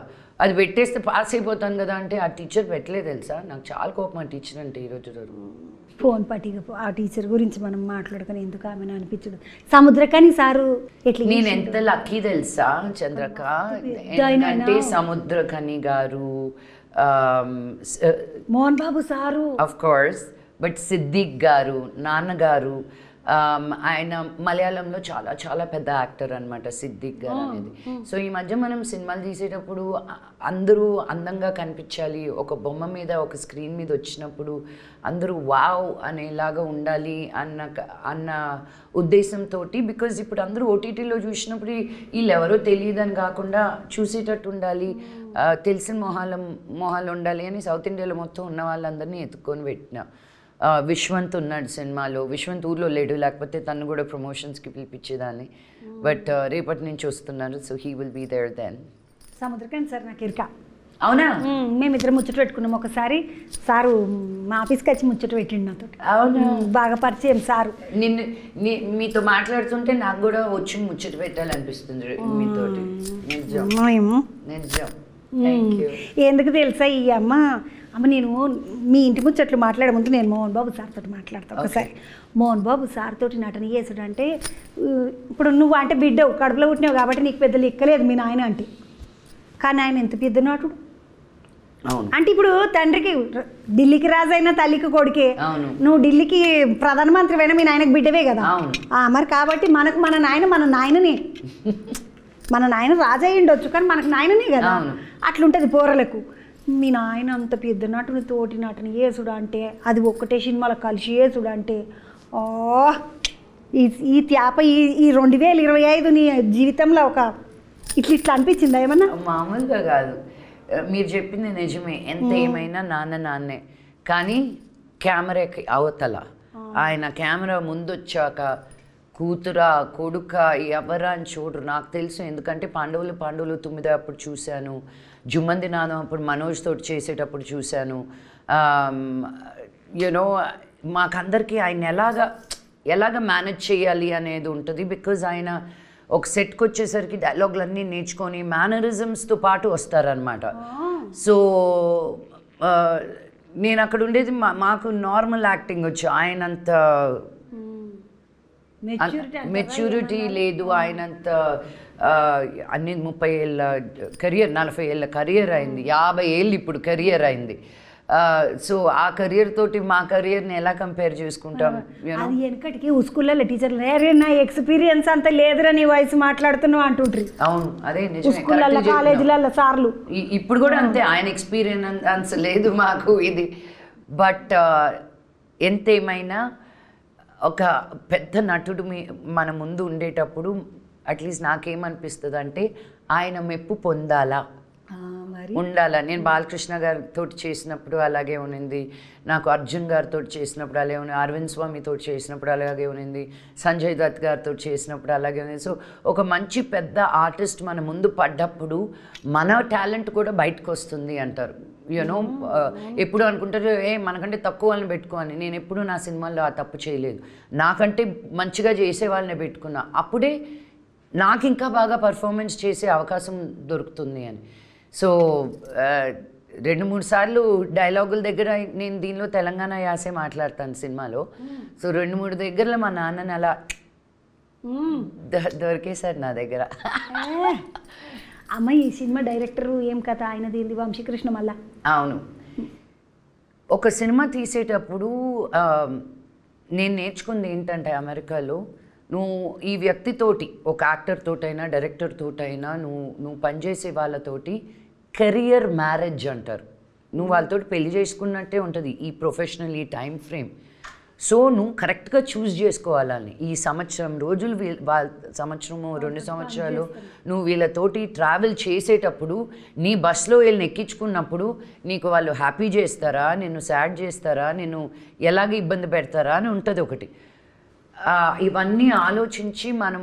అది పెట్టేస్తే పాస్ అయిపోతాను కదా అంటే ఆ టీచర్ పెట్టలేదు తెలుసా. నాకు చాలా కోపం ఆ టీచర్ అంటే ఈరోజు ఫోన్ పట్టిగా ఆ టీచర్ గురించి మనం మాట్లాడుకొని ఎందుకు ఆమెను అనిపించదు. సముద్రకని సారు నేను ఎంత లక్కీ తెలుసా చంద్రక, ఎందుకంటే Samuthirakani garu, Mohan Babu sir of course, but Siddique garu, నాన్నగారు, ఆయన మలయాళంలో చాలా చాలా పెద్ద యాక్టర్ అనమాట సిద్దిక్ గారు అనేది. సో ఈ మధ్య మనం సినిమాలు తీసేటప్పుడు అందరూ అందంగా కనిపించాలి, ఒక బొమ్మ మీద ఒక స్క్రీన్ మీద వచ్చినప్పుడు అందరూ వావ్ అనేలాగా ఉండాలి అన్న ఉద్దేశంతో, బికాజ్ ఇప్పుడు అందరూ ఓటీటీలో చూసినప్పుడు వీళ్ళు ఎవరో తెలియదని కాకుండా చూసేటట్టు ఉండాలి, తెలిసిన మొహాలు ఉండాలి అని సౌత్ ఇండియాలో మొత్తం ఉన్న వాళ్ళందరినీ ఎత్తుకొని పెట్టిన. విశ్వంత్ ఉన్నాడు సినిమాలో, విశ్వంత్ ఊర్లో లేడు, లేకపోతే తను కూడా ప్రమోషన్స్కి పిలిపించేదాన్ని. బట్ రేపటి నుంచి వస్తున్నారు, so he will be there then. Samuthirakani sir నాకు ఇరక. అవునా? మేమిద్దరం ముచ్చట పెట్టుకున్నాం ఒకసారి. సారు మా ఆఫీస్కి వచ్చి ముచ్చట పెట్టిండు నాతో. అవునా? బాగా పరిచయం సారు. మీతో మాట్లాడుతుంటే నాకు కూడా వచ్చి ముచ్చట పెట్టాలనిపిస్తుంది మీతోటి. నిజం. ఎందుకు తెలుసా ఈ అమ్మ నేను మీ ఇంటి ముచ్చట్లు మాట్లాడే ముందు నేను మోహన్ బాబు సార్ తోటి మాట్లాడతాను ఒకసారి. మోహన్ బాబు సార్ తోటి నటన చేసుడు అంటే, ఇప్పుడు నువ్వు అంటే బిడ్డవు, కడుపులో పుట్టినావు కాబట్టి నీకు పెద్ద లెక్కలేదు మీ నాయన అంటే, కానీ ఆయన ఎంత పెద్ద నటుడు అంటే. ఇప్పుడు తండ్రికి ఢిల్లీకి రాజైనా తల్లికి కొడుకే, నువ్వు ఢిల్లీకి ప్రధానమంత్రి అయినా మీ నాయనకు బిడ్డవే కదా. మరి కాబట్టి మనకు మన నాయననే మన నాయన రాజయ్య ఉండొచ్చు కానీ మనకు నాయననే కదా. అట్లుంటుంది పోరలకు. మీ నాయన అంత పెద్ద నటుని తోటి నటుని చేసుడు అంటే, అది ఒక్కటే సినిమాలో కలిసి చేసుడు అంటే, ఈ త్యాప ఈ 2025 నీ జీవితంలో ఒక ఇట్లా అనిపించిందా ఏమన్నా? మామూలుగా కాదు, మీరు చెప్పింది నిజమే. ఎంత ఏమైనా నాన్నే, కానీ కెమెరాకి అవతల ఆయన కెమెరా ముందు వచ్చాక కూతురా కొడుక ఎవరా అని చూడరు. నాకు తెలుసు, ఎందుకంటే పాండవులు 9 అప్పుడు చూశాను, జుమ్మంది నాదం అప్పుడు మనోజ్ తోటి చేసేటప్పుడు చూశాను. యూనో మాకందరికీ ఆయన ఎలాగ మేనేజ్ చేయాలి అనేది ఉంటుంది. బికాజ్ ఆయన ఒక సెట్కి వచ్చేసరికి డైలాగులన్నీ నేర్చుకొని మేనరిజమ్స్తో పాటు వస్తారనమాట. సో నేను అక్కడ ఉండేది మాకు నార్మల్ యాక్టింగ్ వచ్చు, ఆయనంత మెచ్యూరిటీ లేదు, ఆయనంత అన్ని 30 ఏళ్ళ కెరియర్, 40 ఏళ్ళ కెరియర్ అయింది, 50 ఏళ్ళు ఇప్పుడు కెరియర్ అయింది. సో ఆ కెరియర్ తోటి మా కెరియర్ని ఎలా కంపేర్ చేసుకుంటాం? అది వెనకటికి స్కూల్లో టీచర్లు నా ఎక్స్పీరియన్స్ అంత లేదురా నీ వయసు మాట్లాడుతున్నావు అంటుంటారు. అవును, అదే నిజమే. కాలేజీలలో సార్లు ఇప్పుడు కూడా అంతే, ఆయన ఎక్స్పీరియన్స్ లేదు మాకు ఇది. బట్ ఎంతేమైనా ఒక పెద్ద నటుడు మన ముందు ఉండేటప్పుడు అట్లీస్ట్ నాకేమనిపిస్తుంది అంటే ఆయన మెప్పు పొందాలా, ఉండాలా. నేను బాలకృష్ణ గారితో చేసినప్పుడు అలాగే ఉన్నింది, నాకు అర్జున్ గారితో చేసినప్పుడు అలాగే ఉంది, అరవింద్ స్వామితో చేసినప్పుడు అలాగే ఉన్నింది, సంజయ్ దత్ గారితో చేసినప్పుడు అలాగే ఉంది. సో ఒక మంచి పెద్ద ఆర్టిస్ట్ మన ముందు పడ్డప్పుడు మన టాలెంట్ కూడా బయటకు వస్తుంది అంటారు. యూనో ఎప్పుడు అనుకుంటారు మనకంటే తక్కువ వాళ్ళని పెట్టుకోని. నేను ఎప్పుడు నా సినిమాల్లో ఆ తప్పు చేయలేదు, నాకంటే మంచిగా చేసే వాళ్ళని పెట్టుకున్నా. అప్పుడే నాకు ఇంకా బాగా పర్ఫార్మెన్స్ చేసే అవకాశం దొరుకుతుంది అని. సో 2-3 సార్లు డైలాగుల దగ్గర నేను దీనిలో తెలంగాణ యాసే మాట్లాడతాను సినిమాలో. సో 2-3 దగ్గరలో మా నాన్నని అలా దొరికేశారు నా దగ్గర. అమ్మ, ఈ సినిమా డైరెక్టరు ఏం కథ? ఆయనది ఏంది? వంశీకృష్ణ మళ్ళా? అవును. ఒక సినిమా తీసేటప్పుడు నేను నేర్చుకుంది ఏంటంటే, అమెరికాలో నువ్వు ఈ వ్యక్తితోటి, ఒక యాక్టర్ తోటైనా డైరెక్టర్ తోటైనా, నువ్వు పనిచేసే వాళ్ళతోటి కెరియర్ మ్యారేజ్ అంటారు. నువ్వు వాళ్ళతోటి పెళ్లి చేసుకున్నట్టే ఉంటుంది ఈ ప్రొఫెషనల్, ఈ టైం ఫ్రేమ్. సో నువ్వు కరెక్ట్గా చూస్ చేసుకోవాలని. ఈ సంవత్సరం రోజులు సంవత్సరము 2 సంవత్సరాలు నువ్వు వీళ్ళతోటి ట్రావెల్ చేసేటప్పుడు, నీ బస్లో వీళ్ళని ఎక్కించుకున్నప్పుడు నీకు వాళ్ళు హ్యాపీ చేస్తారా, నిన్ను సాడ్ చేస్తారా, నిన్ను ఎలాగ ఇబ్బంది పెడతారా అని ఉంటుంది ఒకటి. ఇవన్నీ ఆలోచించి మనం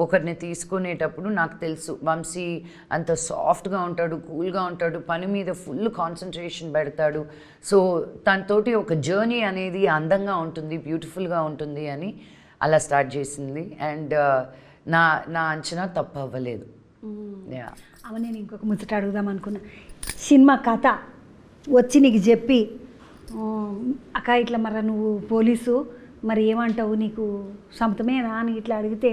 ఒకరిని తీసుకునేటప్పుడు నాకు తెలుసు వంశీ అంత సాఫ్ట్గా ఉంటాడు, కూల్గా ఉంటాడు, పని మీద ఫుల్ కాన్సన్ట్రేషన్ పెడతాడు. సో తనతోటి ఒక జర్నీ అనేది అందంగా ఉంటుంది, బ్యూటిఫుల్గా ఉంటుంది అని అలా స్టార్ట్ చేసింది. అండ్ నా అంచనా తప్పు అవ్వలేదు. అవ, నేను ఇంకొక ముచ్చట అడుగుదాం అనుకున్నా. సినిమా కథ వచ్చి నీకు చెప్పి, అక్క ఇట్లా మరి నువ్వు పోలీసు మరి ఏమంటావు, నీకు సొంతమేనా అని ఇట్లా అడిగితే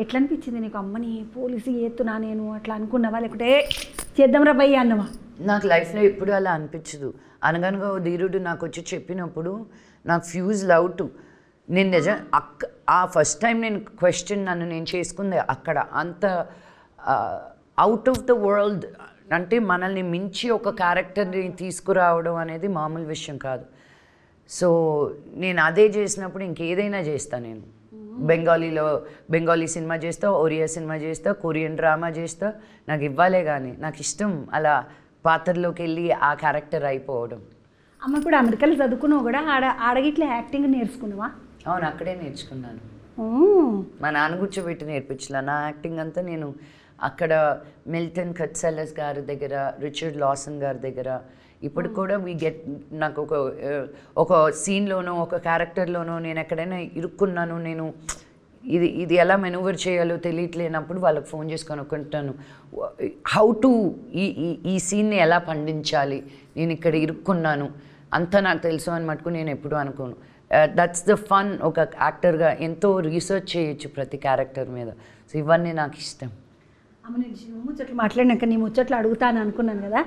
ఎట్లా అనిపించింది నీకు? అమ్మని పోలీసు ఎత్తునా నేను అట్లా అనుకున్నావా, లేకుంటే చేద్దాంరా భయ్య అన్నవా? నాకు లైఫ్లో ఎప్పుడు అలా అనిపించదు. అనగనగా ఓ ధీరుడు నాకు వచ్చి చెప్పినప్పుడు నాకు ఫ్యూజ్ అవుట్. నేను ఆ ఫస్ట్ టైం నేను నన్ను నేను చేసుకుంది అక్కడ. అంత అవుట్ ఆఫ్ ద వరల్డ్ అంటే మనల్ని మించి ఒక క్యారెక్టర్ని తీసుకురావడం అనేది మామూలు విషయం కాదు. సో నేను అదే చేసినప్పుడు ఇంకేదైనా చేస్తాను. నేను బెంగాలీ సినిమా చేస్తా, ఒరియా సినిమా చేస్తా, కొరియన్ డ్రామా చేస్తా. నాకు ఇవ్వాలే కానీ నాకు ఇష్టం అలా పాత్రలోకి వెళ్ళి ఆ క్యారెక్టర్ అయిపోవడం. అమ్మ, ఇప్పుడు అమెరికాలో చదువుకున్నావు కూడా, ఆడగిట్లా యాక్టింగ్ నేర్చుకున్నావా? అవును, అక్కడే నేర్చుకున్నాను. మా నాన్న కూర్చోబెట్టి నేర్పించలే. నా యాక్టింగ్ అంతా నేను అక్కడ మిల్టన్ కట్సెల్లస్ గారి దగ్గర, రిచర్డ్ లాసన్ గారి దగ్గర. ఇప్పుడు కూడా నాకు ఒక సీన్లోనో ఒక క్యారెక్టర్లోనో నేను ఎక్కడైనా ఇరుక్కున్నాను, నేను ఇది ఎలా మెనూవర్ చేయాలో తెలియట్లేనప్పుడు వాళ్ళకి ఫోన్ చేసుకొని అనుకుంటాను, హౌ టు ఈ సీన్ని ఎలా పండించాలి, నేను ఇక్కడ ఇరుక్కున్నాను అంతా నాకు తెలుసు అని మటుకు నేను ఎప్పుడూ అనుకోను. That's the fun. ఒక యాక్టర్గా ఎంతో రీసెర్చ్ చేయొచ్చు ప్రతి క్యారెక్టర్ మీద. సో ఇవన్నీ నాకు ఇష్టం. అమ్మ, నేను ముచ్చట్లు మాట్లాడినాక నీ ముచ్చట్లు అడుగుతాను అనుకున్నాను కదా.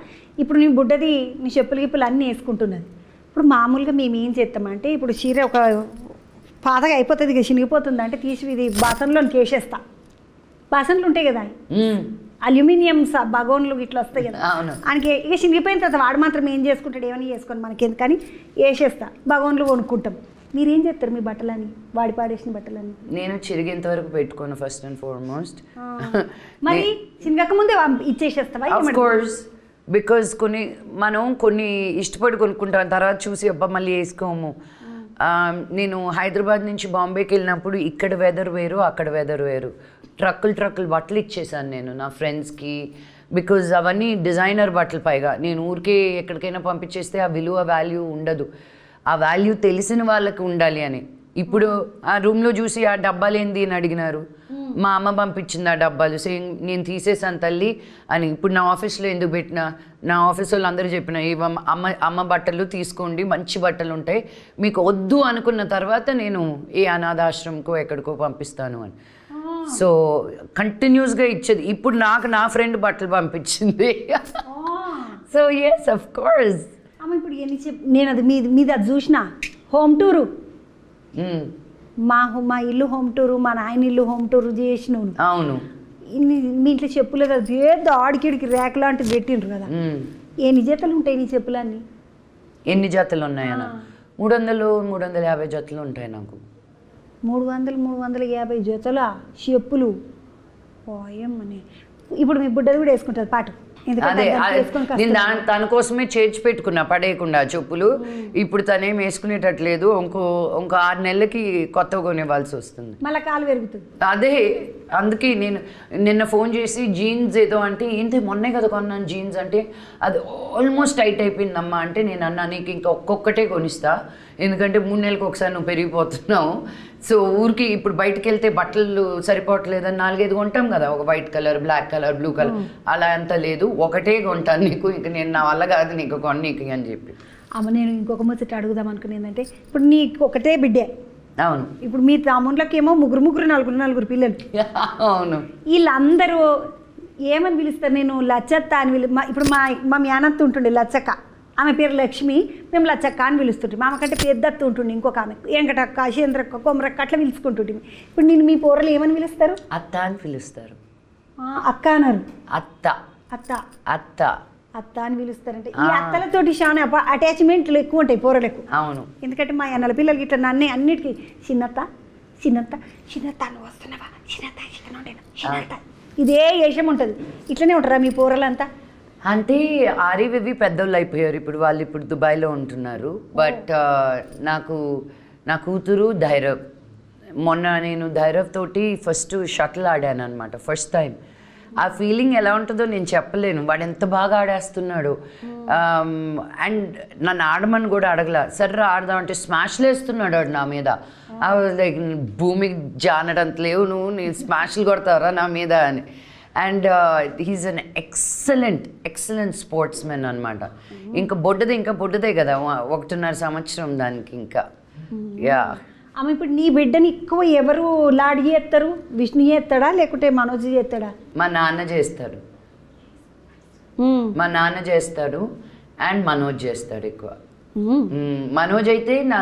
ఇప్పుడు నీ బుడ్డది నీ చెప్పులు గిప్పులు అన్నీ వేసుకుంటున్నది. ఇప్పుడు మామూలుగా మేము ఏం చేస్తామంటే, ఇప్పుడు చీర ఒక పాతగా అయిపోతుంది ఇక చినిగిపోతుంది అంటే తీసి ఇది బాసన్లోకి వేసేస్తా. బాసన్లు ఉంటాయి కదా, అల్యూమినియం బగోన్లు ఇట్లా వస్తాయి కదా, ఆయనకి ఇక చినిగిపోయిన తర్వాత వాడు మాత్రం ఏం చేసుకుంటాడు, ఏమని చేసుకొని మనకి ఎందుకని వేసేస్తా. బగోన్లు కొనుక్కుంటాం. మీరేం చేస్తారు మీ బట్టలని, వాడి పాడేసిన బట్టలని? నేను చిరిగేంత వరకు పెట్టుకోను ఫస్ట్ అండ్ ఫార్మోస్ట్. మరి చిన్నక ముందే ఇచ్చేసేస్తావా? ఆఫ్ కోర్స్, బికాజ్ మనం కొన్ని ఇష్టపడి కొనుక్కుంటాం, తర్వాత చూసి అబ్బా మళ్ళీ వేసుకోము. నేను హైదరాబాద్ నుంచి బాంబేకి వెళ్ళినప్పుడు ఇక్కడ వెదర్ వేరు, అక్కడ వెదర్ వేరు. ట్రక్కులు బట్టలు ఇచ్చేసాను నేను నా ఫ్రెండ్స్కి. బికాజ్ అవన్నీ డిజైనర్ బట్టలు. పైగా నేను ఊరికే ఎక్కడికైనా పంపించేస్తే ఆ విలువ వాల్యూ ఉండదు. ఆ వాల్యూ తెలిసిన వాళ్ళకి ఉండాలి అని. ఇప్పుడు ఆ రూమ్లో చూసి ఆ డబ్బాలు ఏంది అని అడిగినారు. మా అమ్మ పంపించింది ఆ డబ్బాలు. నేను తీసేసాను తల్లి అని. ఇప్పుడు నా ఆఫీస్లో ఎందుకు పెట్టినా, నా ఆఫీస్ వాళ్ళు అందరూ చెప్పిన అమ్మ బట్టలు తీసుకోండి, మంచి బట్టలు ఉంటాయి, మీకు వద్దు అనుకున్న తర్వాత నేను ఏ అనాథాశ్రమకో ఎక్కడికో పంపిస్తాను అని. సో కంటిన్యూస్గా ఇచ్చేది. ఇప్పుడు నాకు నా ఫ్రెండ్ బట్టలు పంపించింది. So yes, of course. అమ్మ, ఇప్పుడు నేను అది మీది అది చూసిన హోమ్ టూరు, మా ఇల్లు హోమ్ టూరు, మా నాయన ఇల్లు హోమ్ టూరు చేసినాను. అవును. మీ ఇంట్లో చెప్పులేదు, అది ఏదో ఆడికిడికి ర్యాక్ లాంటిది పెట్టిండ్రు కదా. ఎన్ని జతలు ఉంటాయి నీ చెప్పులన్నీ? ఎన్ని జతలు ఉన్నాయన్న? 300-350 జతలు ఉంటాయి నాకు. 300-350 జతల చెప్పులు. ఓయమ్మని. ఇప్పుడు మీ బుడ్డది కూడా వేసుకుంటుంది పాటు. అదే నేను తన కోసమే చేర్చి పెట్టుకున్నా పడేయకుండా చెప్పులు. ఇప్పుడు తనేం వేసుకునేటట్లేదు. ఇంకో 6 నెలలకి కొత్తగా కొనివ్వాల్సి వస్తుంది. మళ్ళీ కాలు పెరుగుతుంది. అదే అందుకే నేను నిన్న ఫోన్ చేసి జీన్స్ ఏదో అంటే, ఏంటి మొన్నే కదా కొన్నాను జీన్స్ అంటే, అది ఆల్మోస్ట్ టైట్ అయిపోయిందమ్మా అంటే, నేను అన్నా నీకు ఇంకా ఒక్కొక్కటే కొనిస్తా, ఎందుకంటే 3 నెలలకు ఒకసారి నువ్వు పెరిగిపోతున్నావు, సో ఊరికి ఇప్పుడు బయటకు వెళ్తే బట్టలు సరిపోవట్లేదని 4-5 కొంటాం కదా, ఒక white colour, black colour, blue colour, అలా అంత లేదు, ఒకటే కొంటాను నీకు, ఇక నేను నా వల్ల కాదు నీకు కొని నీకు అని చెప్పి. అమ్మ నేను ఇంకొక ముచ్చట అడుగుదాం అనుకునేది ఏంటంటే, ఇప్పుడు నీకు ఒకటే బిడ్డే. అవును. ఇప్పుడు మీ తమ్ముళ్ళకేమో ముగ్గురు నలుగురు పిల్లలు. అవును. వీళ్ళందరూ ఏమని పిలుస్తారు? నేను లచ్చత్త అని ఇప్పుడు మా మేనత్త ఉంటుండే లచ్చక్క, ఆమె పేరు లక్ష్మి, మేము లచ్చక్క అని పిలుస్తుంటాం. ఆమె కంటే పెద్దత్త ఉంటుండే ఇంకొక ఆమె, వెంకటక్క, శేంద్రక్క, కొమరక్క అట్లా పిలుచుకుంటుంటాం. ఇప్పుడు నేను మీ పోరలు ఏమని పిలుస్తారు? అత్త అని పిలుస్తారు. అక్క అన్నారు. అత్త అత్త అత్త అత్త అని పిలుస్తారంటే ఈ అత్తలతోటి చాలా అటాచ్మెంట్లు ఎక్కువ ఉంటాయి పోరలకు. అవును. ఎందుకంటే మా అన్నల పిల్లలకి ఇట్లా నన్నే అన్నిటికీ చిన్నత్త చిన్నత్త చిన్నత్త నువ్వు వస్తున్నావా, చిన్నత్త చిన్నత్త, ఇదే వేషం ఉంటుంది. ఇట్లనే ఉంటారా మీ పోరలంతా? అంటే ఆరివి పెద్దోళ్ళు అయిపోయారు ఇప్పుడు, వాళ్ళు ఇప్పుడు దుబాయ్లో ఉంటున్నారు. బట్ నాకు నా కూతురు ధైరవ్, మొన్న నేను ధైరవ్ తోటి ఫస్ట్ షటిల్ ఆడాను అనమాట, ఫస్ట్ టైం. ఆ ఫీలింగ్ ఎలా ఉంటుందో నేను చెప్పలేను. వాడు ఎంత బాగా ఆడేస్తున్నాడు. అండ్ నన్ను ఆడమని కూడా అడగల, సర్రా ఆడదాం అంటే స్మాష్లు వేస్తున్నాడు వాడు నా మీద. లైక్ భూమికి జానడంత లేవు నువ్వు, నీ స్మాష్లు కొడతావరా నా మీద అని. And he's an excellent sports men అనమాట. ఇంకా బొడ్డదే కదా, 1.5 సంవత్సరం దానికి ఇంకా. యా. ఆమె ఇప్పుడు నీ బిడ్డని ఎక్కువ ఎవరు లాడ్ చేస్తారు? విష్ణు చేస్తాడా లేకుంటే మనోజ్ చేస్తాడా? మా నాన్న చేస్తాడు అండ్ మనోజ్ చేస్తాడు ఎక్కువ. మనోజ్ అయితే నా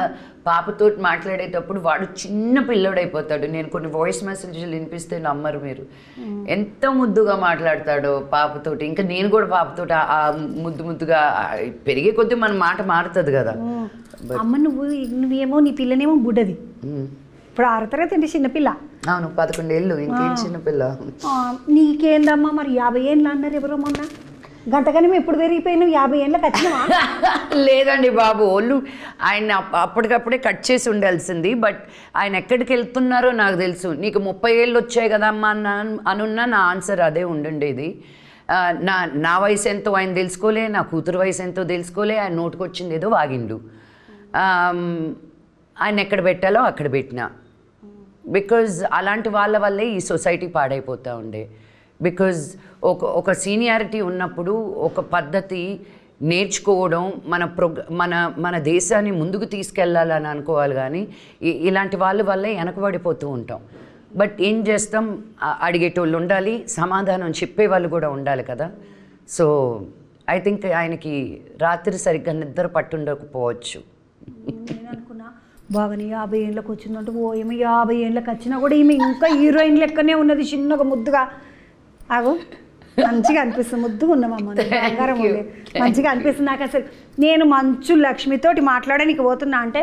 పాపతో మాట్లాడేటప్పుడు వాడు చిన్న పిల్లోడైపోతాడు. నేను కొన్ని వాయిస్ మెసేజ్లు వినిపిస్తే నమ్మరు మీరు, ఎంత ముద్దుగా మాట్లాడతాడో పాపతోటి. ఇంకా నేను కూడా పాపతోటి ముద్దుగా పెరిగే కొద్దీ మన మాట మారుతుంది కదా. అమ్మ నువ్వేమో నీ పిల్లనేమో బుడ్డది, ఇప్పుడు 6వ తరగతి అంటే చిన్నపిల్ల. అవును, 11 ఏళ్ళు, ఇంకేం చిన్నపిల్ల. నీకేందమ్మా మరి 50 ఏళ్ళు అన్నారు ఎవరో మొన్న. గంటగానే ఎప్పుడు పెరిగిపోయినావు? 50 ఏళ్ళకి వచ్చినావా? లేదండి బాబు, వాళ్ళు ఆయన అప్పటికప్పుడే కట్ చేసి ఉండాల్సింది. బట్ ఆయన ఎక్కడికి వెళ్తున్నారో నాకు తెలుసు. నీకు 30 ఏళ్ళు వచ్చాయి కదా అమ్మా అనున్నా నా ఆన్సర్ అదే ఉండుండేది. నా వయసు ఎంతో ఆయన తెలుసుకోలే, నా కూతురు వయసు ఎంతో తెలుసుకోలే. ఆయన నోటుకు వచ్చింది ఏదో వాగిండు. ఆయన ఎక్కడ పెట్టాలో అక్కడ పెట్టినా. బికాజ్ అలాంటి వాళ్ళ వల్లే ఈ సొసైటీ పాడైపోతూ ఉండే. బికాజ్ ఒక సీనియారిటీ ఉన్నప్పుడు ఒక పద్ధతి నేర్చుకోవడం, మన దేశాన్ని ముందుకు తీసుకెళ్ళాలని అనుకోవాలి. కానీ ఇలాంటి వాళ్ళ వల్లే వెనకబడిపోతూ ఉంటాం. బట్ ఏం చేస్తాం, అడిగేటోళ్ళు ఉండాలి, సమాధానం చెప్పేవాళ్ళు కూడా ఉండాలి కదా. సో ఐ థింక్ ఆయనకి రాత్రి సరిగ్గా నిద్ర పట్టుండకపోవచ్చు. నేను అనుకున్నా బాగానే 50 ఏళ్ళకి వచ్చిందంటే, ఓ ఏమో 50 ఏళ్ళకి వచ్చినా కూడా ఈమె ఇంకా హీరోయిన్ లెక్కనే ఉన్నది, చిన్నగా ముద్దుగా. ఆగో మంచిగా అనిపిస్తుంది, ముద్దుగా ఉన్నామమ్మ, బంగారం మంచిగా అనిపిస్తుంది నాకు. అసలు నేను మంచు లక్ష్మితోటి మాట్లాడడానికి పోతున్నా అంటే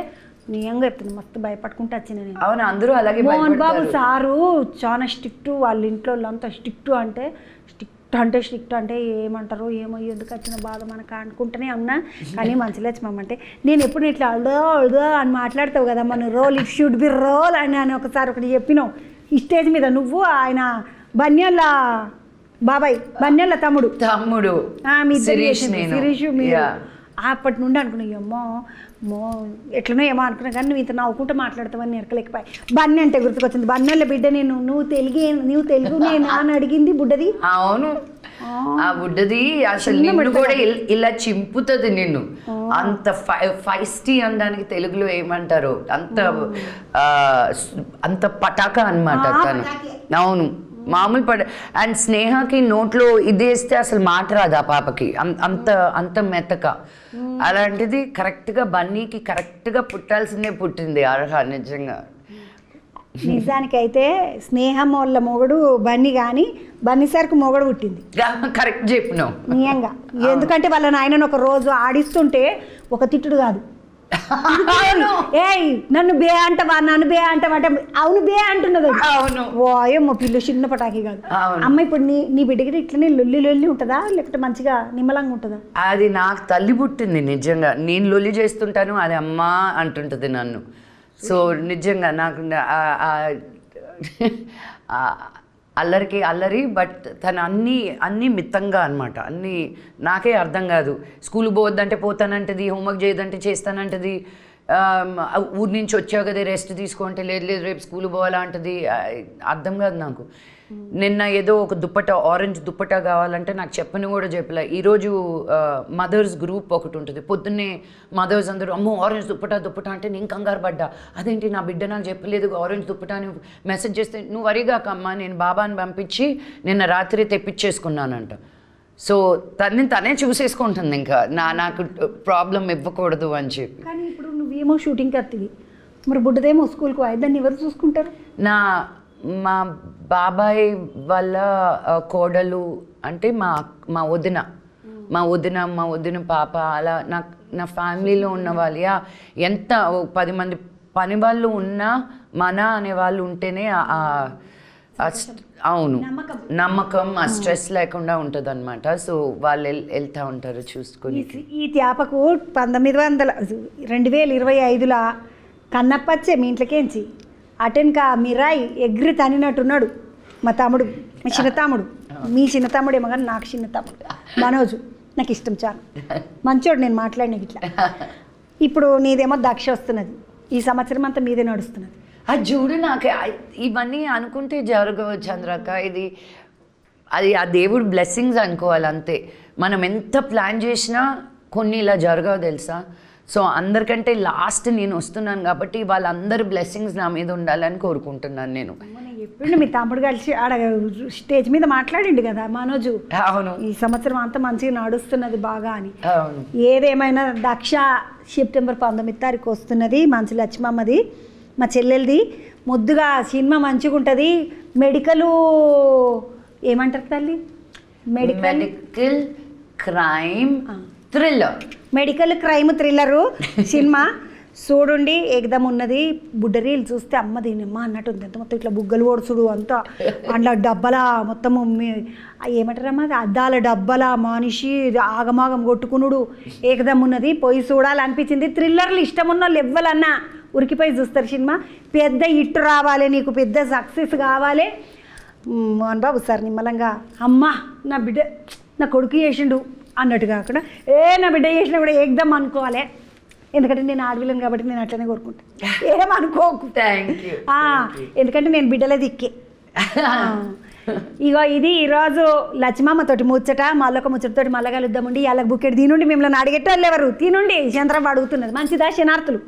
నియంగా చెప్తుంది, మస్తు భయపడుకుంటూ వచ్చిన నేను. అవును, అందరూ అలాగే. మోహన్ బాబు సారు చాలా స్ట్రిక్ట్, వాళ్ళ ఇంట్లో వాళ్ళంతా స్ట్రిక్ట్ అంటే ఏమంటారు ఏమో, ఎందుకు వచ్చిన బాధ మనకు అనుకుంటూనే ఉన్నా. కానీ మంచి లక్ష్మమ్మంటే నేను ఎప్పుడు ఇట్లా అల్దో అని మాట్లాడతావు కదా, మన role it should be role అని ఒకసారి ఒకటి చెప్పినావు ఈ స్టేజ్ మీద. నువ్వు ఆయన బన్యాల బాబాయ్, బన్యాల తమ్ముడు శిరీష్, మీరు అప్పటి నుండి అనుకున్నా ఎట్లనో ఏమో అనుకున్నా. కానీ నువ్వు ఇంత నవ్వుకుంటూ మాట్లాడతావని ఎరకలేకపోయి. బన్నీ అంటే గుర్తుకొచ్చింది, బన్నెల బిడ్డ నేను, నువ్వు తెలుగు నేను అని అడిగింది బుడ్డది. అవును, ఆ బుడ్డది అసలు నిన్ను కూడా ఇలా చింపుతుంది నిన్ను. అంత ఫైస్టీ అనడానికి తెలుగులో ఏమంటారు, అంత పటాకా అన్నమాట తను. అవును, మామూలు అండ్ స్నేహకి నోట్లో ఇది వేస్తే అసలు మాట రాదు ఆ పాపకి, అంత మెత్తక. అలాంటిది కరెక్ట్గా బన్నీకి కరెక్ట్గా పుట్టాల్సిందే పుట్టింది అర్హ. నిజానికైతే స్నేహం వాళ్ళ మొగడు బన్నీ, కానీ బన్నీ సార్కు మొగడు పుట్టింది. కరెక్ట్ చెప్పినావు నిజంగా. ఎందుకంటే వాళ్ళ నాయనను ఒక రోజు ఆడిస్తుంటే ఒక తిట్టుడు కాదు, ఏయ్ నన్ను బే అంటవా అంటే అవును బే అంటున్నది. ఓయమ్మో పిల్లు చిన్న పటాకి కాదు. అమ్మ ఇప్పుడు నీ బిడ్డకి ఇట్లనే లొల్లి ఉంటుందా లేకపోతే మంచిగా నిమ్మలంగా ఉంటుందా? అది నాకు తల్లి పుట్టింది నిజంగా. నేను లొల్లి చేస్తుంటాను, అది అమ్మ అంటుంటుంది నన్ను. సో నిజంగా నాకు అల్లరి. బట్ తను అన్నీ మిత్తంగా అనమాట. అన్నీ నాకే అర్థం కాదు. స్కూల్కి పోవద్దంటే పోతానంటది, హోంవర్క్ చేయొద్దంటే చేస్తానంటది. ఊరి నుంచి వచ్చావు కదా రెస్ట్ తీసుకుంటే లేదు లేదు రేపు స్కూల్ పోవాలా అంటది. అర్థం కాదు నాకు. నిన్న ఏదో ఒక దుప్పటా ఆరెంజ్ దుప్పటా కావాలంటే నాకు చెప్పని కూడా చెప్పలే. ఈరోజు మదర్స్ గ్రూప్ ఒకటి ఉంటుంది, పొద్దున్నే మదర్స్ అందరూ అమ్మో ఆరెంజ్ దుప్పటా అంటే నేను కంగారు పడ్డా. అదేంటి నా బిడ్డ నాకు చెప్పలేదు ఆరెంజ్ దుప్పటా అని మెసేజ్ చేస్తే, నువ్వు వరిగాకమ్మా నేను బాబాని పంపించి నిన్న రాత్రి తెప్పించేసుకున్నానంట. సో తనే చూసేసుకుంటుంది, ఇంకా నాకు ప్రాబ్లం ఇవ్వకూడదు అని చెప్పి. కానీ ఇప్పుడు నువ్వేమో షూటింగ్కి వస్తుంది, మరి బుడ్డదేమో స్కూల్కి దాన్ని ఎవరు చూసుకుంటారు? మా బాబాయ్ వాళ్ళ కోడలు అంటే మా వదిన పాప అలా నా ఫ్యామిలీలో ఉన్న వాళ్ళు ఎంత 10 మంది పని వాళ్ళు ఉన్నా మన అనే వాళ్ళు ఉంటేనే అవును నమ్మకం ఆ స్ట్రెస్ లేకుండా ఉంటుంది అనమాట. సో వాళ్ళు వెళ్తూ ఉంటారు చూసుకొని. ఈ త్యాపకు 2025లో కన్నప్పచ్చే మీ ఇంట్లోకేంచి అటెన్కా మిరాయి ఎగ్రి తనినట్టున్నాడు మా తమ్ముడు, మా చిన్న తమ్ముడు. మీ చిన్న తమ్ముడు ఏమో కానీ నాకు చిన్న తమ్ముడు మనోజు, నాకు ఇష్టం చాలా మంచోడు. నేను మాట్లాడిన ఇట్లా. ఇప్పుడు నీదేమో దక్ష వస్తున్నది, ఈ సంవత్సరం అంతా మీదే నడుస్తున్నది. అది చూడు, నాకు ఇవన్నీ అనుకుంటే జరగవు చంద్రక్క. అది ఆ దేవుడు బ్లెస్సింగ్స్ అనుకోవాలి అంతే. మనం ఎంత ప్లాన్ చేసినా కొన్ని ఇలా జరగవు తెలుసా. సో అందరికంటే లాస్ట్ నేను వస్తున్నాను కాబట్టి వాళ్ళందరి బ్లెస్సింగ్స్ నా మీద ఉండాలని కోరుకుంటున్నాను నేను. ఎప్పుడు మీ తమ్ముడు కలిసి ఆడ స్టేజ్ మీద మాట్లాడిండు కదా మనోజు, అవును ఈ సంవత్సరం అంతా మంచిగా నడుస్తున్నది బాగా అని. అవును. ఏదేమైనా దక్ష సెప్టెంబర్ 19వ తారీఖు వస్తున్నది, మంచి లక్ష్మమ్మది మా చెల్లెలది. ముద్దుగా సినిమా మంచిగా ఉంటుంది. మెడికల్ ఏమంటారు తల్లి? Medical crime thriller, medical crime thriller cinema చూడండి. ఏకదం ఉన్నది. బుడ్డరీలు చూస్తే అమ్మ దీనమ్మ అన్నట్టు ఉంది. అంత మొత్తం ఇట్లా బుగ్గలు ఓడుచుడు అంతా అందులో డబ్బల మొత్తము ఏమంటారమ్మా అద్దాల డబ్బల మనిషి ఆగమాగం కొట్టుకునుడు ఏకదం ఉన్నది. పోయి చూడాలనిపించింది. థ్రిల్లర్లు ఇష్టం ఉన్న వాళ్ళు ఎవ్వలన్నా ఉరికిపోయి చూస్తారు సినిమా. పెద్ద హిట్ రావాలి, నీకు పెద్ద సక్సెస్ కావాలి. మోహన్ బాబు సార్ నిమ్మలంగా అమ్మ నా బిడ్డ నా కొడుకు చేసిండు అన్నట్టు కాకుండా నా బిడ్డ చేసినా కూడా ఏకదం అనుకోవాలి. ఎందుకంటే నేను ఆడవిలను కాబట్టి నేను అట్లనే కోరుకుంటాను. ఏమనుకోకు. ఎందుకంటే నేను బిడ్డలే దిక్కే. ఇగో ఇది ఈరోజు లక్ష్మమ్మతోటి ముచ్చట. మళ్ళొక ముచ్చటతోటి మళ్ళా కలుద్దామండి. వాళ్ళకి బుక్కెట్ తినుండి మిమ్మల్ని అడిగేటోళ్ళు ఎవరు తినుండి. చంద్రబాబు అడుగుతున్నది మంచిదా శనార్థులు.